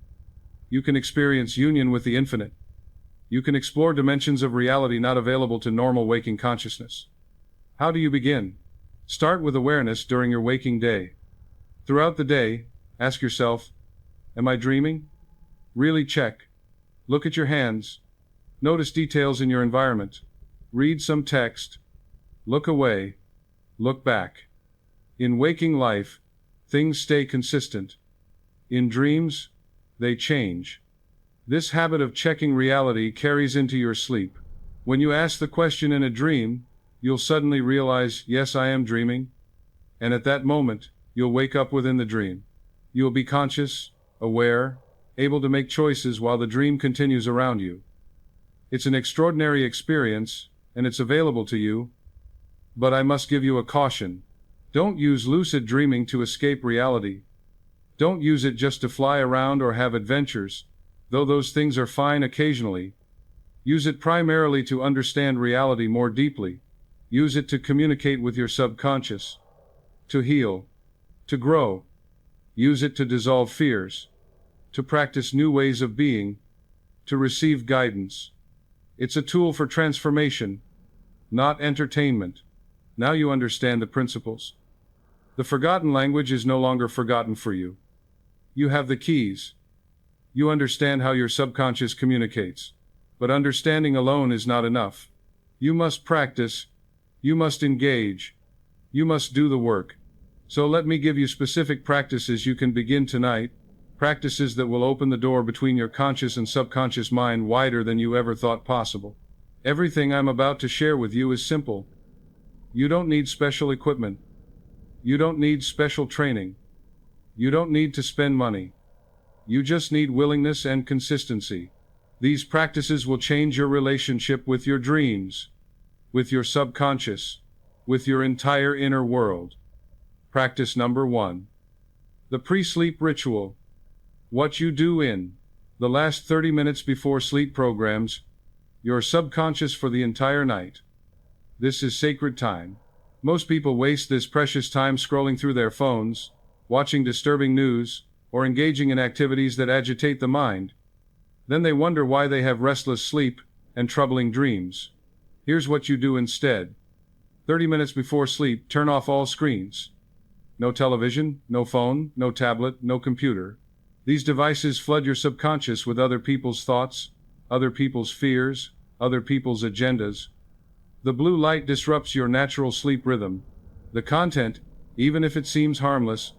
You can experience union with the infinite. You can explore dimensions of reality not available to normal waking consciousness. How do you begin? Start with awareness during your waking day. Throughout the day, ask yourself, am I dreaming? Really check. Look at your hands. Notice details in your environment. Read some text. Look away. Look back. In waking life, things stay consistent. In dreams, they change. This habit of checking reality carries into your sleep. When you ask the question in a dream, you'll suddenly realize, yes, I am dreaming. And at that moment, you'll wake up within the dream. You'll be conscious, aware, able to make choices while the dream continues around you. It's an extraordinary experience, and it's available to you. But I must give you a caution. Don't use lucid dreaming to escape reality. Don't use it just to fly around or have adventures, though those things are fine occasionally. Use it primarily to understand reality more deeply. Use it to communicate with your subconscious, to heal, to grow. Use it to dissolve fears, to practice new ways of being, to receive guidance. It's a tool for transformation, not entertainment. Now you understand the principles. The forgotten language is no longer forgotten for you. You have the keys. You understand how your subconscious communicates. But understanding alone is not enough. You must practice. You must engage. You must do the work. So let me give you specific practices you can begin tonight. Practices that will open the door between your conscious and subconscious mind wider than you ever thought possible. Everything I'm about to share with you is simple. You don't need special equipment. You don't need special training. You don't need to spend money. You just need willingness and consistency. These practices will change your relationship with your dreams, with your subconscious, with your entire inner world. Practice number 1. The pre-sleep ritual. What you do in the last 30 minutes before sleep programs your subconscious for the entire night. This is sacred time. Most people waste this precious time scrolling through their phones, watching disturbing news, or engaging in activities that agitate the mind. Then they wonder why they have restless sleep and troubling dreams. Here's what you do instead. 30 minutes before sleep, turn off all screens. No television, no phone, no tablet, no computer. These devices flood your subconscious with other people's thoughts, other people's fears, other people's agendas. The blue light disrupts your natural sleep rhythm. The content, even if it seems harmless,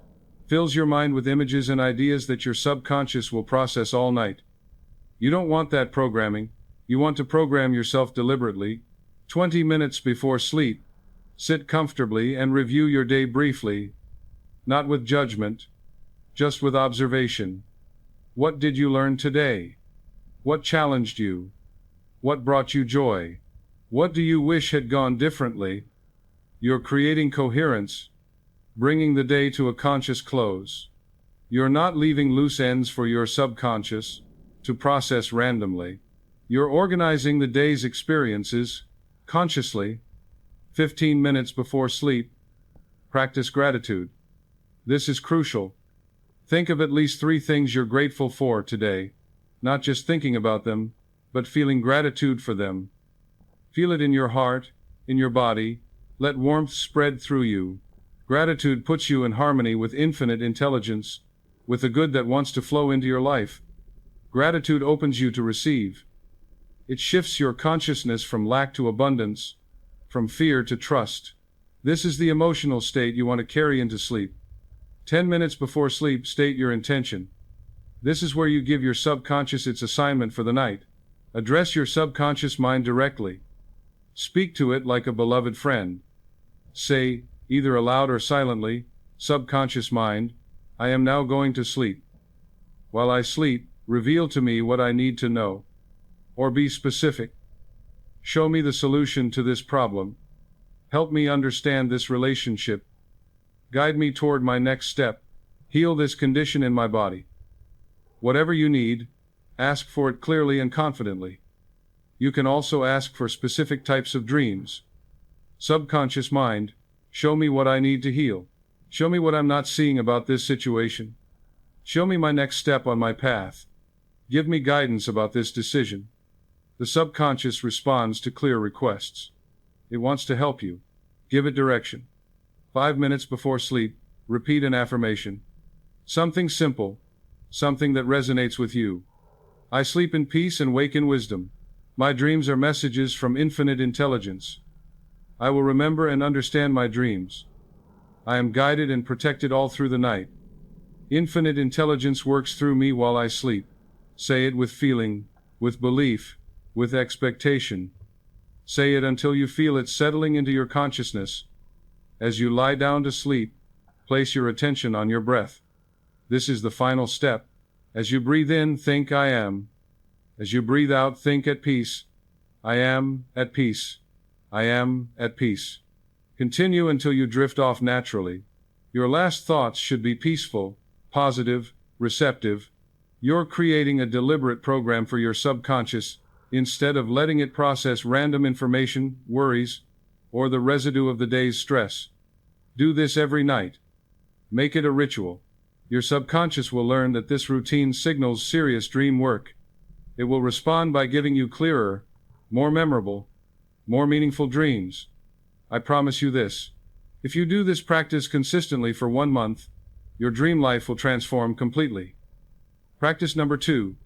fills your mind with images and ideas that your subconscious will process all night. You don't want that programming. You want to program yourself deliberately. 20 minutes before sleep, sit comfortably and review your day briefly, not with judgment, just with observation. What did you learn today? What challenged you? What brought you joy? What do you wish had gone differently? You're creating coherence, bringing the day to a conscious close. You're not leaving loose ends for your subconscious to process randomly. You're organizing the day's experiences consciously. 15 minutes before sleep, practice gratitude. This is crucial. Think of at least 3 things you're grateful for today, not just thinking about them, but feeling gratitude for them. Feel it in your heart, in your body. Let warmth spread through you. Gratitude puts you in harmony with infinite intelligence, with the good that wants to flow into your life. Gratitude opens you to receive. It shifts your consciousness from lack to abundance, from fear to trust. This is the emotional state you want to carry into sleep. 10 minutes before sleep, state your intention. This is where you give your subconscious its assignment for the night. Address your subconscious mind directly. Speak to it like a beloved friend. Say, either aloud or silently, "Subconscious mind, I am now going to sleep. While I sleep, reveal to me what I need to know." Or be specific. Show me the solution to this problem. Help me understand this relationship. Guide me toward my next step. Heal this condition in my body. Whatever you need, ask for it clearly and confidently. You can also ask for specific types of dreams. Subconscious mind, show me what I need to heal. Show me what I'm not seeing about this situation. Show me my next step on my path. Give me guidance about this decision. The subconscious responds to clear requests. It wants to help you. Give it direction. 5 minutes before sleep, repeat an affirmation. Something simple, something that resonates with you. I sleep in peace and wake in wisdom. My dreams are messages from infinite intelligence. I will remember and understand my dreams. I am guided and protected all through the night. Infinite intelligence works through me while I sleep. Say it with feeling, with belief, with expectation. Say it until you feel it settling into your consciousness. As you lie down to sleep, place your attention on your breath. This is the final step. As you breathe in, think "I am." As you breathe out, think "at peace." I am at peace. I am at peace. Continue until you drift off naturally. Your last thoughts should be peaceful, positive, receptive. You're creating a deliberate program for your subconscious, instead of letting it process random information, worries, or the residue of the day's stress. Do this every night. Make it a ritual. Your subconscious will learn that this routine signals serious dream work. It will respond by giving you clearer, more memorable, more meaningful dreams. I promise you this. If you do this practice consistently for 1 month, your dream life will transform completely. Practice number 2.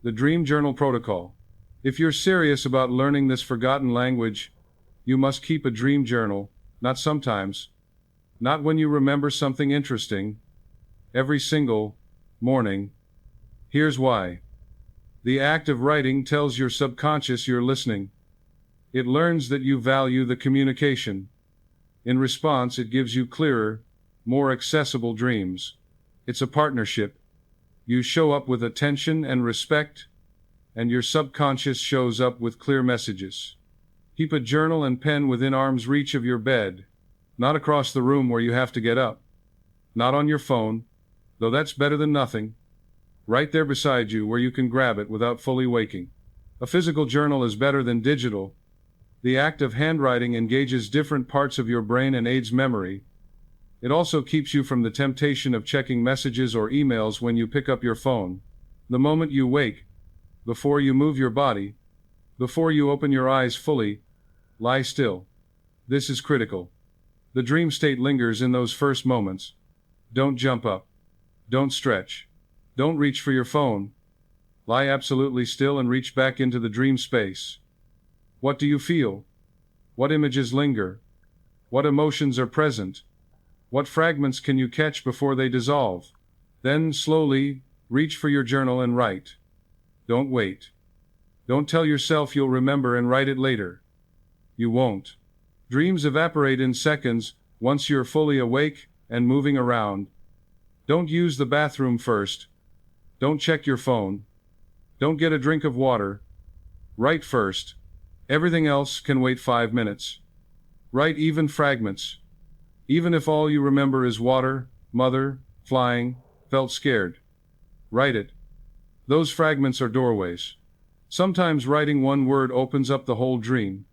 The Dream Journal Protocol. If you're serious about learning this forgotten language, you must keep a dream journal, not sometimes, not when you remember something interesting, every single morning. Here's why. The act of writing tells your subconscious you're listening. It learns that you value the communication. In response, it gives you clearer, more accessible dreams. It's a partnership. You show up with attention and respect, and your subconscious shows up with clear messages. Keep a journal and pen within arm's reach of your bed, not across the room where you have to get up. Not on your phone, though that's better than nothing. Right there beside you where you can grab it without fully waking. A physical journal is better than digital. The act of handwriting engages different parts of your brain and aids memory. It also keeps you from the temptation of checking messages or emails when you pick up your phone. The moment you wake, before you move your body, before you open your eyes fully, lie still. This is critical. The dream state lingers in those first moments. Don't jump up. Don't stretch. Don't reach for your phone. Lie absolutely still and reach back into the dream space. What do you feel? What images linger? What emotions are present? What fragments can you catch before they dissolve? Then, slowly, reach for your journal and write. Don't wait. Don't tell yourself you'll remember and write it later. You won't. Dreams evaporate in seconds once you're fully awake and moving around. Don't use the bathroom first. Don't check your phone. Don't get a drink of water. Write first. Everything else can wait 5 minutes. Write even fragments. Even if all you remember is water, mother, flying, felt scared. Write it. Those fragments are doorways. Sometimes writing one word opens up the whole dream.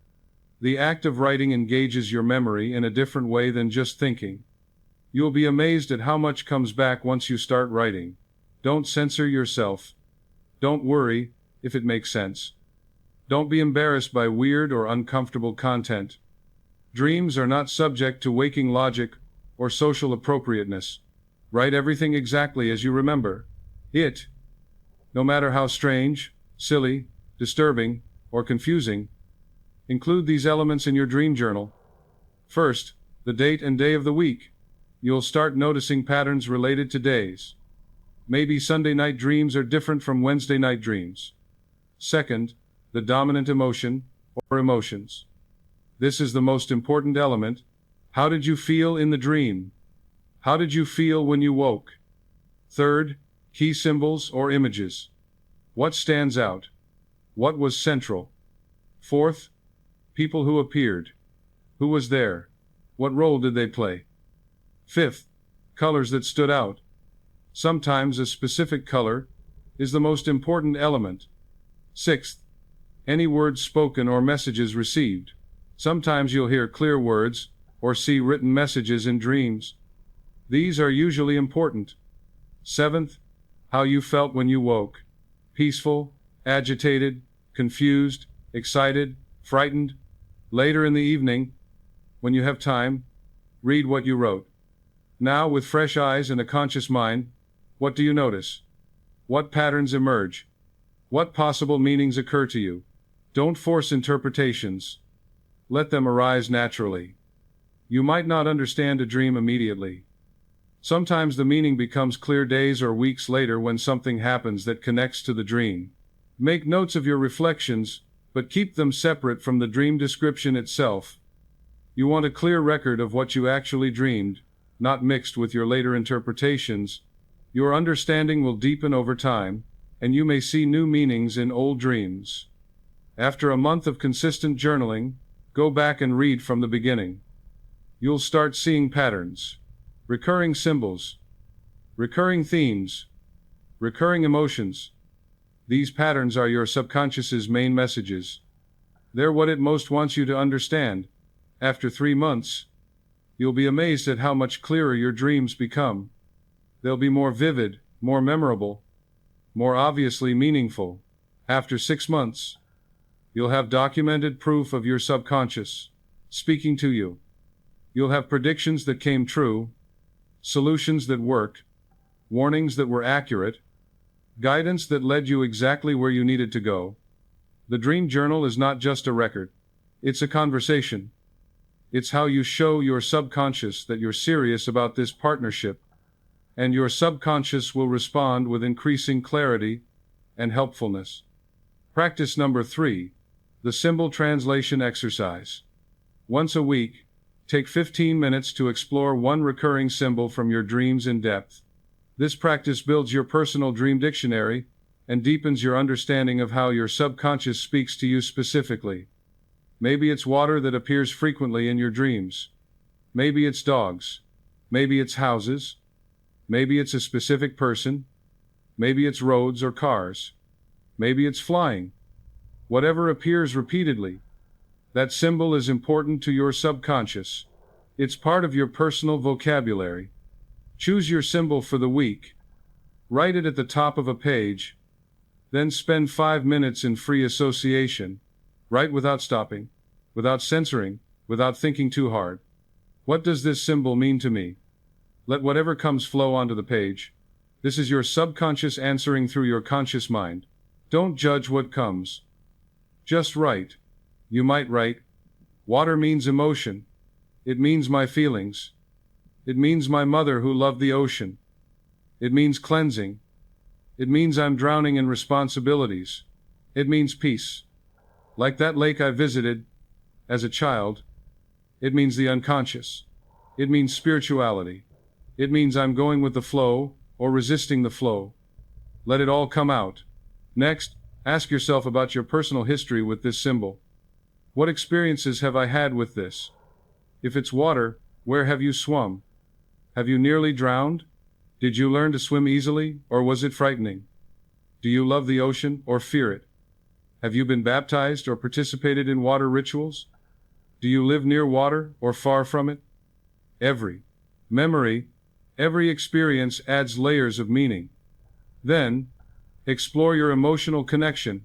The act of writing engages your memory in a different way than just thinking. You'll be amazed at how much comes back once you start writing. Don't censor yourself. Don't worry if it makes sense. Don't be embarrassed by weird or uncomfortable content. Dreams are not subject to waking logic or social appropriateness. Write everything exactly as you remember it. No matter how strange, silly, disturbing, or confusing. Include these elements in your dream journal. First, the date and day of the week. You'll start noticing patterns related to days. Maybe Sunday night dreams are different from Wednesday night dreams. Second, the dominant emotion or emotions. This is the most important element. How did you feel in the dream? How did you feel when you woke? Third, key symbols or images. What stands out? What was central? Fourth, people who appeared. Who was there? What role did they play? Fifth, colors that stood out. Sometimes a specific color is the most important element. Sixth, any words spoken or messages received. Sometimes you'll hear clear words or see written messages in dreams. These are usually important. Seventh, how you felt when you woke. Peaceful, agitated, confused, excited, frightened. Later in the evening, when you have time, read what you wrote. Now, with fresh eyes and a conscious mind, what do you notice? What patterns emerge? What possible meanings occur to you? Don't force interpretations. Let them arise naturally. You might not understand a dream immediately. Sometimes the meaning becomes clear days or weeks later when something happens that connects to the dream. Make notes of your reflections, but keep them separate from the dream description itself. You want a clear record of what you actually dreamed, not mixed with your later interpretations. Your understanding will deepen over time, and you may see new meanings in old dreams. After a month of consistent journaling, go back and read from the beginning. You'll start seeing patterns, recurring symbols, recurring themes, recurring emotions. These patterns are your subconscious's main messages. They're what it most wants you to understand. After 3 months, you'll be amazed at how much clearer your dreams become. They'll be more vivid, more memorable, more obviously meaningful. After 6 months, you'll have documented proof of your subconscious speaking to you. You'll have predictions that came true, solutions that worked, warnings that were accurate, guidance that led you exactly where you needed to go. The dream journal is not just a record. It's a conversation. It's how you show your subconscious that you're serious about this partnership, and your subconscious will respond with increasing clarity and helpfulness. Practice number 3, the symbol translation exercise. Once a week, take 15 minutes to explore one recurring symbol from your dreams in depth. This practice builds your personal dream dictionary and deepens your understanding of how your subconscious speaks to you specifically. Maybe it's water that appears frequently in your dreams. Maybe it's dogs. Maybe it's houses. Maybe it's a specific person. Maybe it's roads or cars. Maybe it's flying. Whatever appears repeatedly, that symbol is important to your subconscious. It's part of your personal vocabulary. Choose your symbol for the week. Write it at the top of a page. Then spend 5 minutes in free association. Write without stopping, without censoring, without thinking too hard. What does this symbol mean to me? Let whatever comes flow onto the page. This is your subconscious answering through your conscious mind. Don't judge what comes. Just write. You might write, water means emotion. It means my feelings. It means my mother who loved the ocean. It means cleansing. It means I'm drowning in responsibilities. It means peace. Like that lake I visited as a child. It means the unconscious. It means spirituality. It means I'm going with the flow or resisting the flow. Let it all come out. Next, ask yourself about your personal history with this symbol. What experiences have I had with this? If it's water, where have you swum? Have you nearly drowned? Did you learn to swim easily, or was it frightening? Do you love the ocean, or fear it? Have you been baptized or participated in water rituals? Do you live near water, or far from it? Every memory, every experience adds layers of meaning. Then, explore your emotional connection.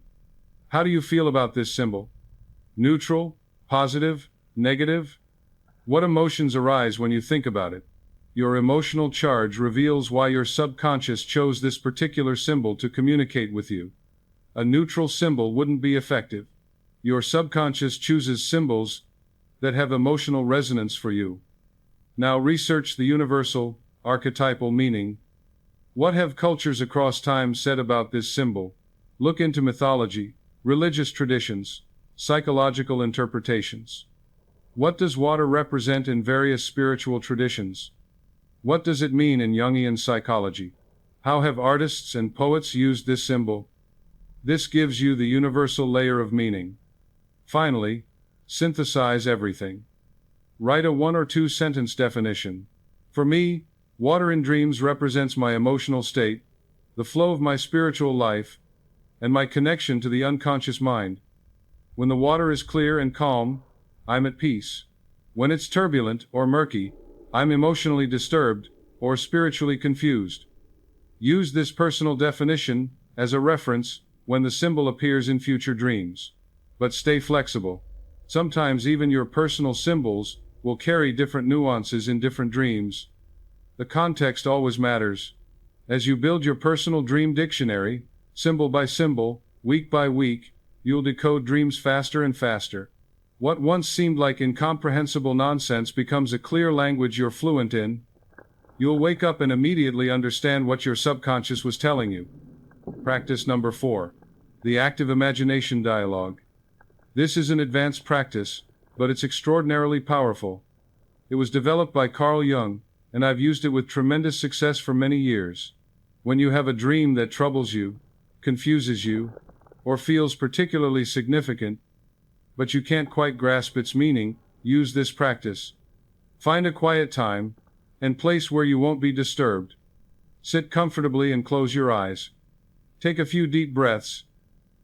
How do you feel about this symbol? Neutral, positive, negative? What emotions arise when you think about it? Your emotional charge reveals why your subconscious chose this particular symbol to communicate with you. A neutral symbol wouldn't be effective. Your subconscious chooses symbols that have emotional resonance for you. Now research the universal, archetypal meaning. What have cultures across time said about this symbol? Look into mythology, religious traditions, psychological interpretations. What does water represent in various spiritual traditions? What does it mean in Jungian psychology? How have artists and poets used this symbol? This gives you the universal layer of meaning. Finally, synthesize everything. Write a 1 or 2 sentence definition. For me, water in dreams represents my emotional state, the flow of my spiritual life, and my connection to the unconscious mind. When the water is clear and calm, I'm at peace. When it's turbulent or murky, I'm emotionally disturbed or spiritually confused. Use this personal definition as a reference when the symbol appears in future dreams. But stay flexible. Sometimes even your personal symbols will carry different nuances in different dreams. The context always matters. As you build your personal dream dictionary, symbol by symbol, week by week, you'll decode dreams faster and faster. What once seemed like incomprehensible nonsense becomes a clear language you're fluent in. You'll wake up and immediately understand what your subconscious was telling you. Practice number 4. The active imagination dialogue. This is an advanced practice, but it's extraordinarily powerful. It was developed by Carl Jung, and I've used it with tremendous success for many years. When you have a dream that troubles you, confuses you, or feels particularly significant, but you can't quite grasp its meaning, use this practice. Find a quiet time and place where you won't be disturbed. Sit comfortably and close your eyes. Take a few deep breaths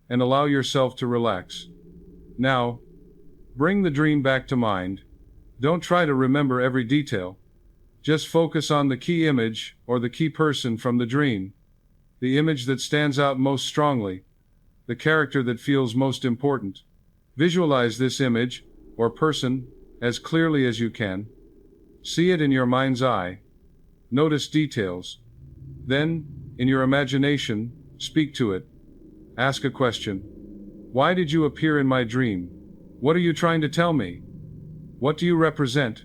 and allow yourself to relax. Now, bring the dream back to mind. Don't try to remember every detail. Just focus on the key image or the key person from the dream. The image that stands out most strongly. The character that feels most important. Visualize this image, or person, as clearly as you can. See it in your mind's eye. Notice details. Then, in your imagination, speak to it. Ask a question. Why did you appear in my dream? What are you trying to tell me? What do you represent?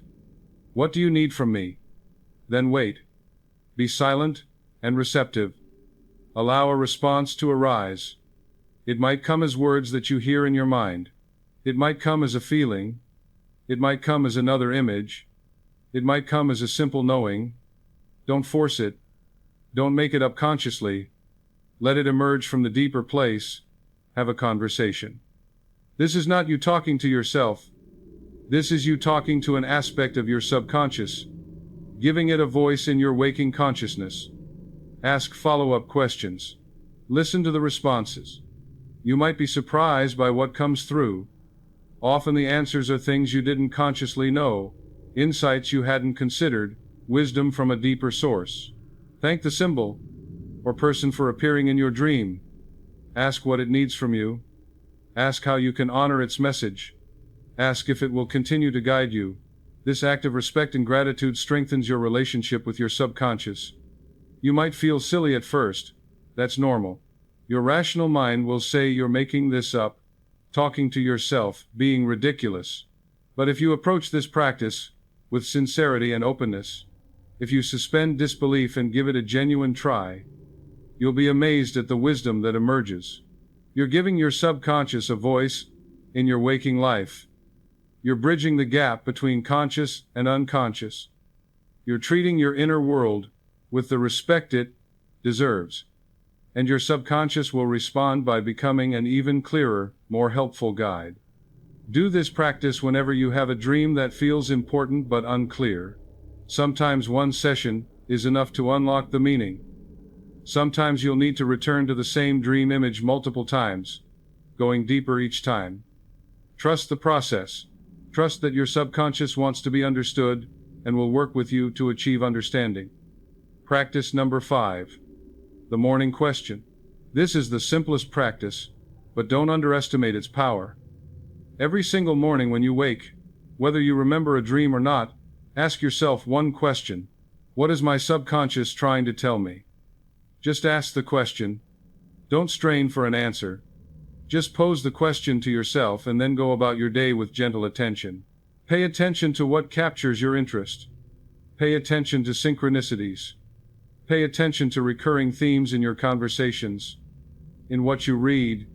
What do you need from me? Then wait. Be silent and receptive. Allow a response to arise. It might come as words that you hear in your mind. It might come as a feeling. It might come as another image. It might come as a simple knowing. Don't force it. Don't make it up consciously. Let it emerge from the deeper place. Have a conversation. This is not you talking to yourself. This is you talking to an aspect of your subconscious, giving it a voice in your waking consciousness. Ask follow-up questions. Listen to the responses. You might be surprised by what comes through. Often the answers are things you didn't consciously know, insights you hadn't considered, wisdom from a deeper source. Thank the symbol or person for appearing in your dream. Ask what it needs from you. Ask how you can honor its message. Ask if it will continue to guide you. This act of respect and gratitude strengthens your relationship with your subconscious. You might feel silly at first. That's normal. Your rational mind will say you're making this up, talking to yourself, being ridiculous. But if you approach this practice with sincerity and openness, if you suspend disbelief and give it a genuine try, you'll be amazed at the wisdom that emerges. You're giving your subconscious a voice in your waking life. You're bridging the gap between conscious and unconscious. You're treating your inner world with the respect it deserves. And your subconscious will respond by becoming an even clearer, more helpful guide. Do this practice whenever you have a dream that feels important but unclear. Sometimes one session is enough to unlock the meaning. Sometimes you'll need to return to the same dream image multiple times, going deeper each time. Trust the process. Trust that your subconscious wants to be understood and will work with you to achieve understanding. Practice number 5. The morning question. This is the simplest practice, but don't underestimate its power. Every single morning when you wake, whether you remember a dream or not, ask yourself one question. What is my subconscious trying to tell me? Just ask the question. Don't strain for an answer. Just pose the question to yourself and then go about your day with gentle attention. Pay attention to what captures your interest. Pay attention to synchronicities. Pay attention to recurring themes in your conversations, in what you read,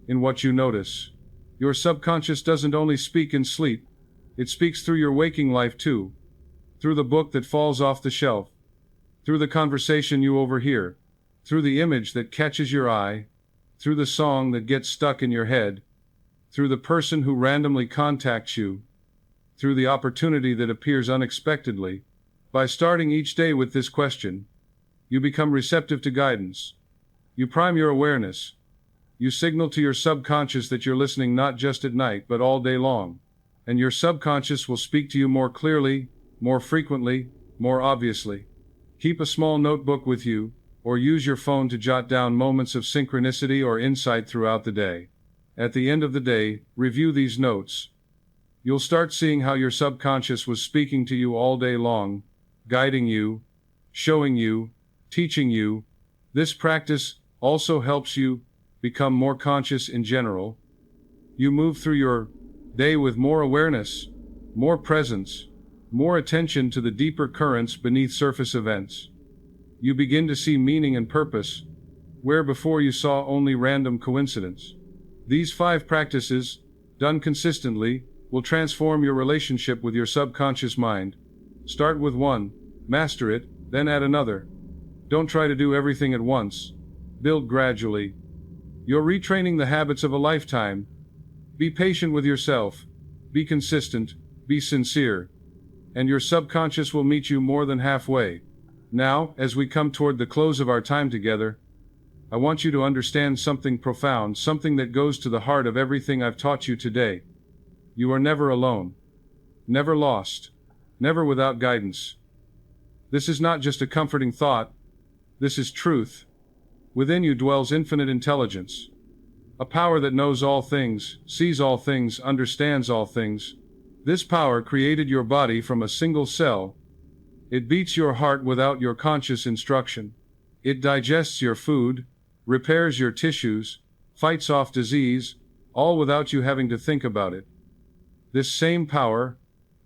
in what you notice. Your subconscious doesn't only speak in sleep, it speaks through your waking life too. Through the book that falls off the shelf, through the conversation you overhear, through the image that catches your eye, through the song that gets stuck in your head, through the person who randomly contacts you, through the opportunity that appears unexpectedly. By starting each day with this question, you become receptive to guidance. You prime your awareness. You signal to your subconscious that you're listening not just at night but all day long. And your subconscious will speak to you more clearly, more frequently, more obviously. Keep a small notebook with you, or use your phone to jot down moments of synchronicity or insight throughout the day. At the end of the day, review these notes. You'll start seeing how your subconscious was speaking to you all day long, guiding you, showing you, teaching you. This practice also helps you become more conscious in general. You move through your day with more awareness, more presence, more attention to the deeper currents beneath surface events. You begin to see meaning and purpose, where before you saw only random coincidence. These 5 practices, done consistently, will transform your relationship with your subconscious mind. Start with one, master it, then add another. Don't try to do everything at once. Build gradually. You're retraining the habits of a lifetime. Be patient with yourself. Be consistent. Be sincere. And your subconscious will meet you more than halfway. Now, as we come toward the close of our time together, I want you to understand something profound, something that goes to the heart of everything I've taught you today. You are never alone. Never lost. Never without guidance. This is not just a comforting thought. This is truth. Within you dwells infinite intelligence. A power that knows all things, sees all things, understands all things. This power created your body from a single cell. It beats your heart without your conscious instruction. It digests your food, repairs your tissues, fights off disease, all without you having to think about it. This same power,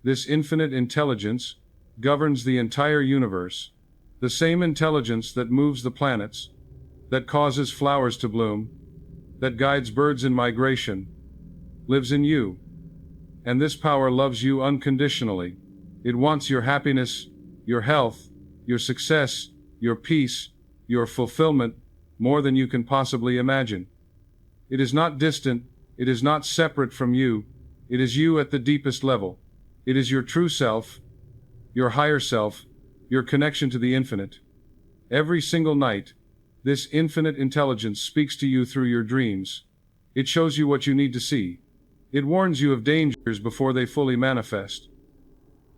this infinite intelligence, governs the entire universe. The same intelligence that moves the planets, that causes flowers to bloom, that guides birds in migration, lives in you. And this power loves you unconditionally. It wants your happiness, your health, your success, your peace, your fulfillment, more than you can possibly imagine. It is not distant, It is not separate from you. It is you at the deepest level. It is your true self, your higher self, your connection to the infinite. Every single night, this infinite intelligence speaks to you through your dreams. It shows you what you need to see. It warns you of dangers before they fully manifest.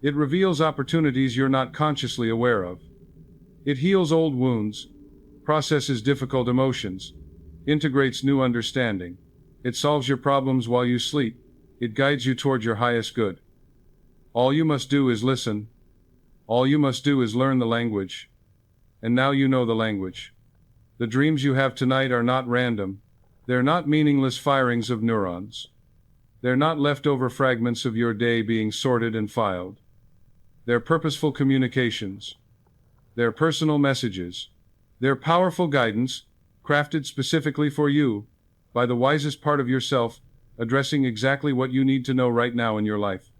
It reveals opportunities you're not consciously aware of. It heals old wounds, processes difficult emotions, integrates new understanding. It solves your problems while you sleep. It guides you toward your highest good. All you must do is listen. All you must do is learn the language. And now you know the language. The dreams you have tonight are not random. They're not meaningless firings of neurons. They're not leftover fragments of your day being sorted and filed. They're purposeful communications. They're personal messages. They're powerful guidance, crafted specifically for you, by the wisest part of yourself, addressing exactly what you need to know right now in your life.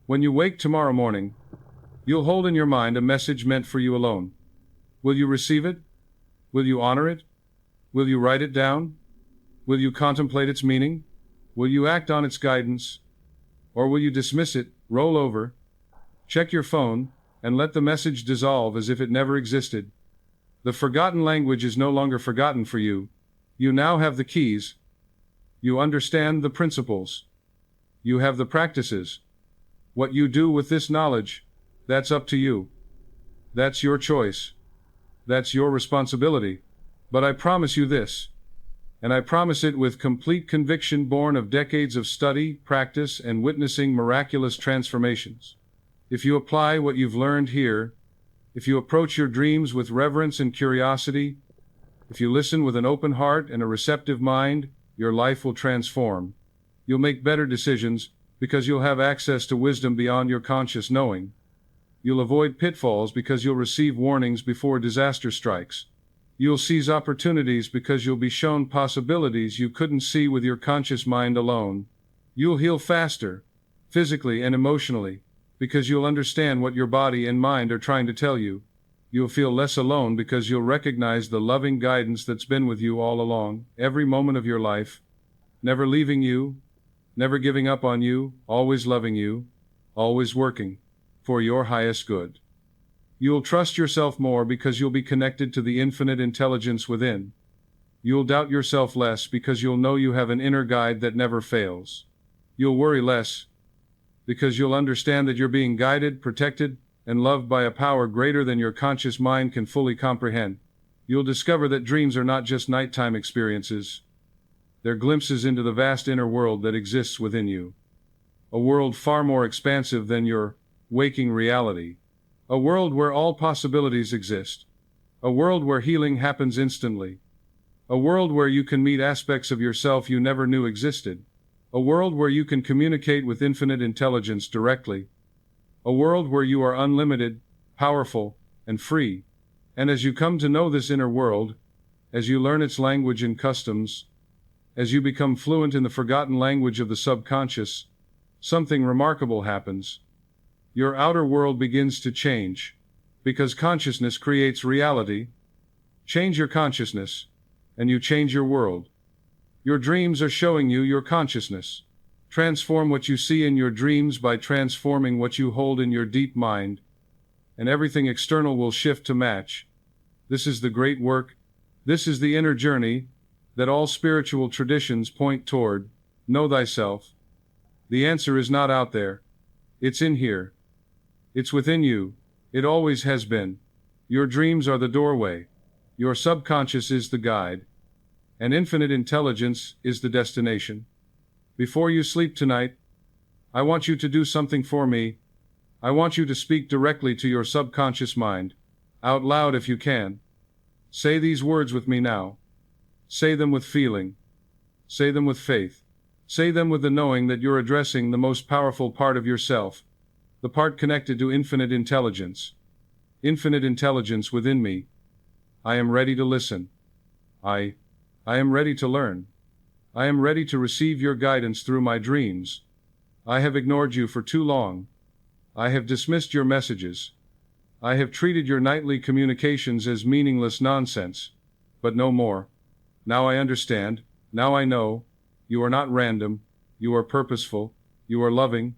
When you wake tomorrow morning, you'll hold in your mind a message meant for you alone. Will you receive it? Will you honor it? Will you write it down? Will you contemplate its meaning? Will you act on its guidance? Or will you dismiss it, roll over, check your phone, and let the message dissolve as if it never existed? The forgotten language is no longer forgotten for you. You now have the keys. You understand the principles. You have the practices. What you do with this knowledge, that's up to you. That's your choice. That's your responsibility. But I promise you this, and I promise it with complete conviction born of decades of study, practice, and witnessing miraculous transformations. If you apply what you've learned here, if you approach your dreams with reverence and curiosity, if you listen with an open heart and a receptive mind, your life will transform. You'll make better decisions because you'll have access to wisdom beyond your conscious knowing. You'll avoid pitfalls because you'll receive warnings before disaster strikes. You'll seize opportunities because you'll be shown possibilities you couldn't see with your conscious mind alone. You'll heal faster, physically and emotionally, because you'll understand what your body and mind are trying to tell you. You'll feel less alone because you'll recognize the loving guidance that's been with you all along, every moment of your life, never leaving you, never giving up on you, always loving you, always working for your highest good. You'll trust yourself more because you'll be connected to the infinite intelligence within. You'll doubt yourself less because you'll know you have an inner guide that never fails. You'll worry less because you'll understand that you're being guided, protected, and loved by a power greater than your conscious mind can fully comprehend. You'll discover that dreams are not just nighttime experiences. They're glimpses into the vast inner world that exists within you. A world far more expansive than your waking reality. A world where all possibilities exist. A world where healing happens instantly. A world where you can meet aspects of yourself you never knew existed. A world where you can communicate with infinite intelligence directly. A world where you are unlimited, powerful, and free. And as you come to know this inner world, as you learn its language and customs, as you become fluent in the forgotten language of the subconscious, something remarkable happens. Your outer world begins to change, because consciousness creates reality. Change your consciousness, and you change your world. Your dreams are showing you your consciousness. Transform what you see in your dreams by transforming what you hold in your deep mind, and everything external will shift to match. This is the great work. This is the inner journey that all spiritual traditions point toward. Know thyself. The answer is not out there. It's in here. It's within you. It always has been. Your dreams are the doorway. Your subconscious is the guide. And infinite intelligence is the destination. Before you sleep tonight, I want you to do something for me. I want you to speak directly to your subconscious mind, out loud if you can. Say these words with me now. Say them with feeling. Say them with faith. Say them with the knowing that you're addressing the most powerful part of yourself, the part connected to infinite intelligence. Infinite intelligence within me. I am ready to listen. I am ready to learn. I am ready to receive your guidance through my dreams. I have ignored you for too long. I have dismissed your messages. I have treated your nightly communications as meaningless nonsense. But no more. Now I understand. Now I know. You are not random. You are purposeful. You are loving.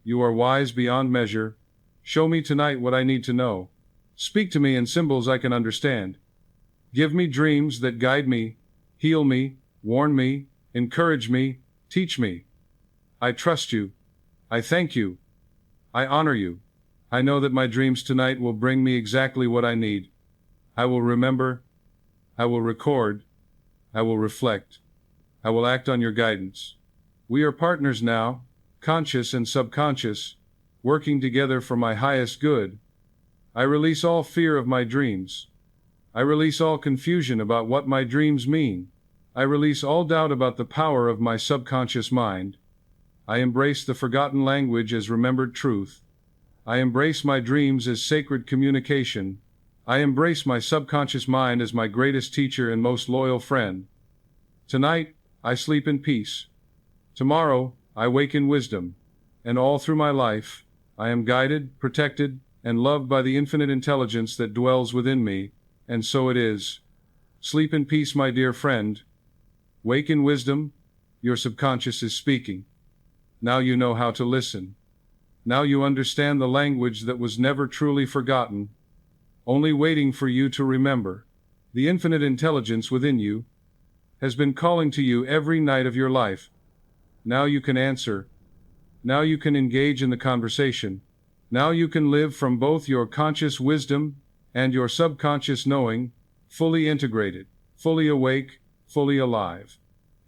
You are wise beyond measure. Show me tonight what I need to know. Speak to me in symbols I can understand. Give me dreams that guide me, heal me, warn me, encourage me, teach me. I trust you. I thank you. I honor you. I know that my dreams tonight will bring me exactly what I need. I will remember. I will record. I will reflect. I will act on your guidance. We are partners now, conscious and subconscious, working together for my highest good. I release all fear of my dreams. I release all confusion about what my dreams mean. I release all doubt about the power of my subconscious mind. I embrace the forgotten language as remembered truth. I embrace my dreams as sacred communication. I embrace my subconscious mind as my greatest teacher and most loyal friend. Tonight, I sleep in peace. Tomorrow, I wake in wisdom. And all through my life, I am guided, protected, and loved by the infinite intelligence that dwells within me, and so it is. Sleep in peace, my dear friend. Wake in wisdom. Your subconscious is speaking. Now you know how to listen. Now you understand the language that was never truly forgotten, only waiting for you to remember. The infinite intelligence within you has been calling to you every night of your life. Now you can answer. Now you can engage in the conversation. Now you can live from both your conscious wisdom and your subconscious knowing, fully integrated, fully awake, fully alive.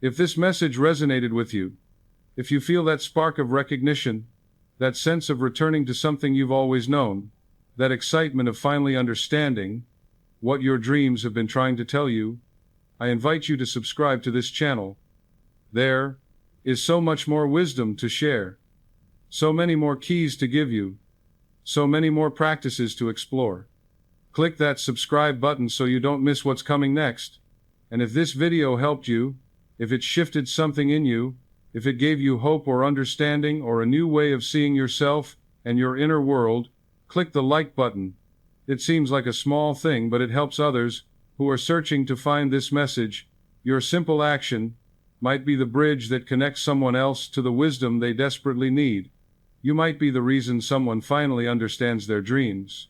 If this message resonated with you, if you feel that spark of recognition, that sense of returning to something you've always known, that excitement of finally understanding what your dreams have been trying to tell you, I invite you to subscribe to this channel. There is so much more wisdom to share, so many more keys to give you, so many more practices to explore. Click that subscribe button so you don't miss what's coming next. And if this video helped you, if it shifted something in you, if it gave you hope or understanding or a new way of seeing yourself and your inner world, click the like button. It seems like a small thing, but it helps others who are searching to find this message. Your simple action might be the bridge that connects someone else to the wisdom they desperately need. You might be the reason someone finally understands their dreams.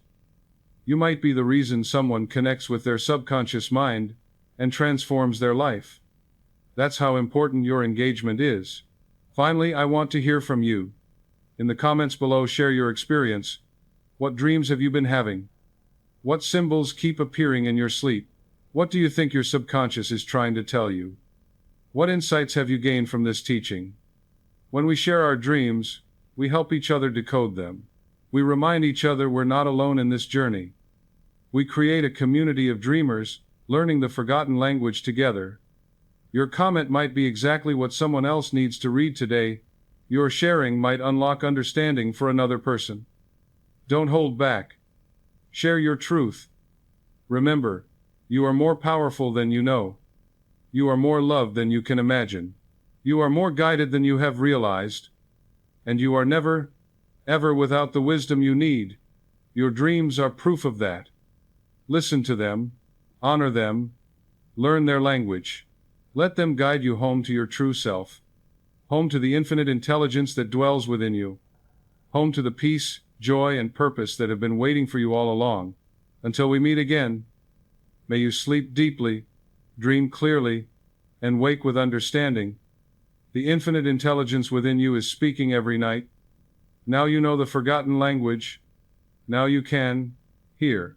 You might be the reason someone connects with their subconscious mind and transforms their life. That's how important your engagement is. Finally, I want to hear from you. In the comments below, share your experience. What dreams have you been having? What symbols keep appearing in your sleep? What do you think your subconscious is trying to tell you? What insights have you gained from this teaching? When we share our dreams, we help each other decode them. We remind each other we're not alone in this journey. We create a community of dreamers, learning the forgotten language together. Your comment might be exactly what someone else needs to read today. Your sharing might unlock understanding for another person. Don't hold back. Share your truth. Remember, you are more powerful than you know. You are more loved than you can imagine. You are more guided than you have realized. And you are never, ever without the wisdom you need. Your dreams are proof of that. Listen to them, honor them, learn their language. Let them guide you home to your true self, home to the infinite intelligence that dwells within you, home to the peace, joy, and purpose that have been waiting for you all along. Until we meet again, may you sleep deeply, dream clearly, and wake with understanding. The infinite intelligence within you is speaking every night. Now you know the forgotten language. Now you can hear.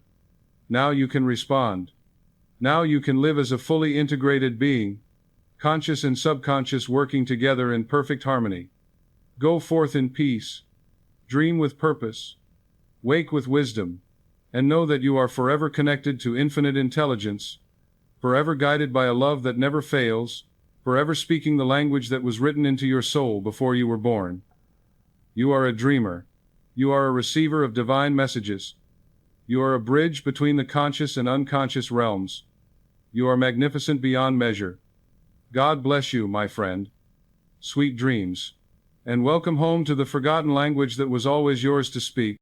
Now you can respond. Now you can live as a fully integrated being, conscious and subconscious working together in perfect harmony. Go forth in peace. Dream with purpose. Wake with wisdom. And know that you are forever connected to infinite intelligence, forever guided by a love that never fails, forever speaking the language that was written into your soul before you were born. You are a dreamer. You are a receiver of divine messages. You are a bridge between the conscious and unconscious realms. You are magnificent beyond measure. God bless you, my friend. Sweet dreams. And welcome home to the forgotten language that was always yours to speak.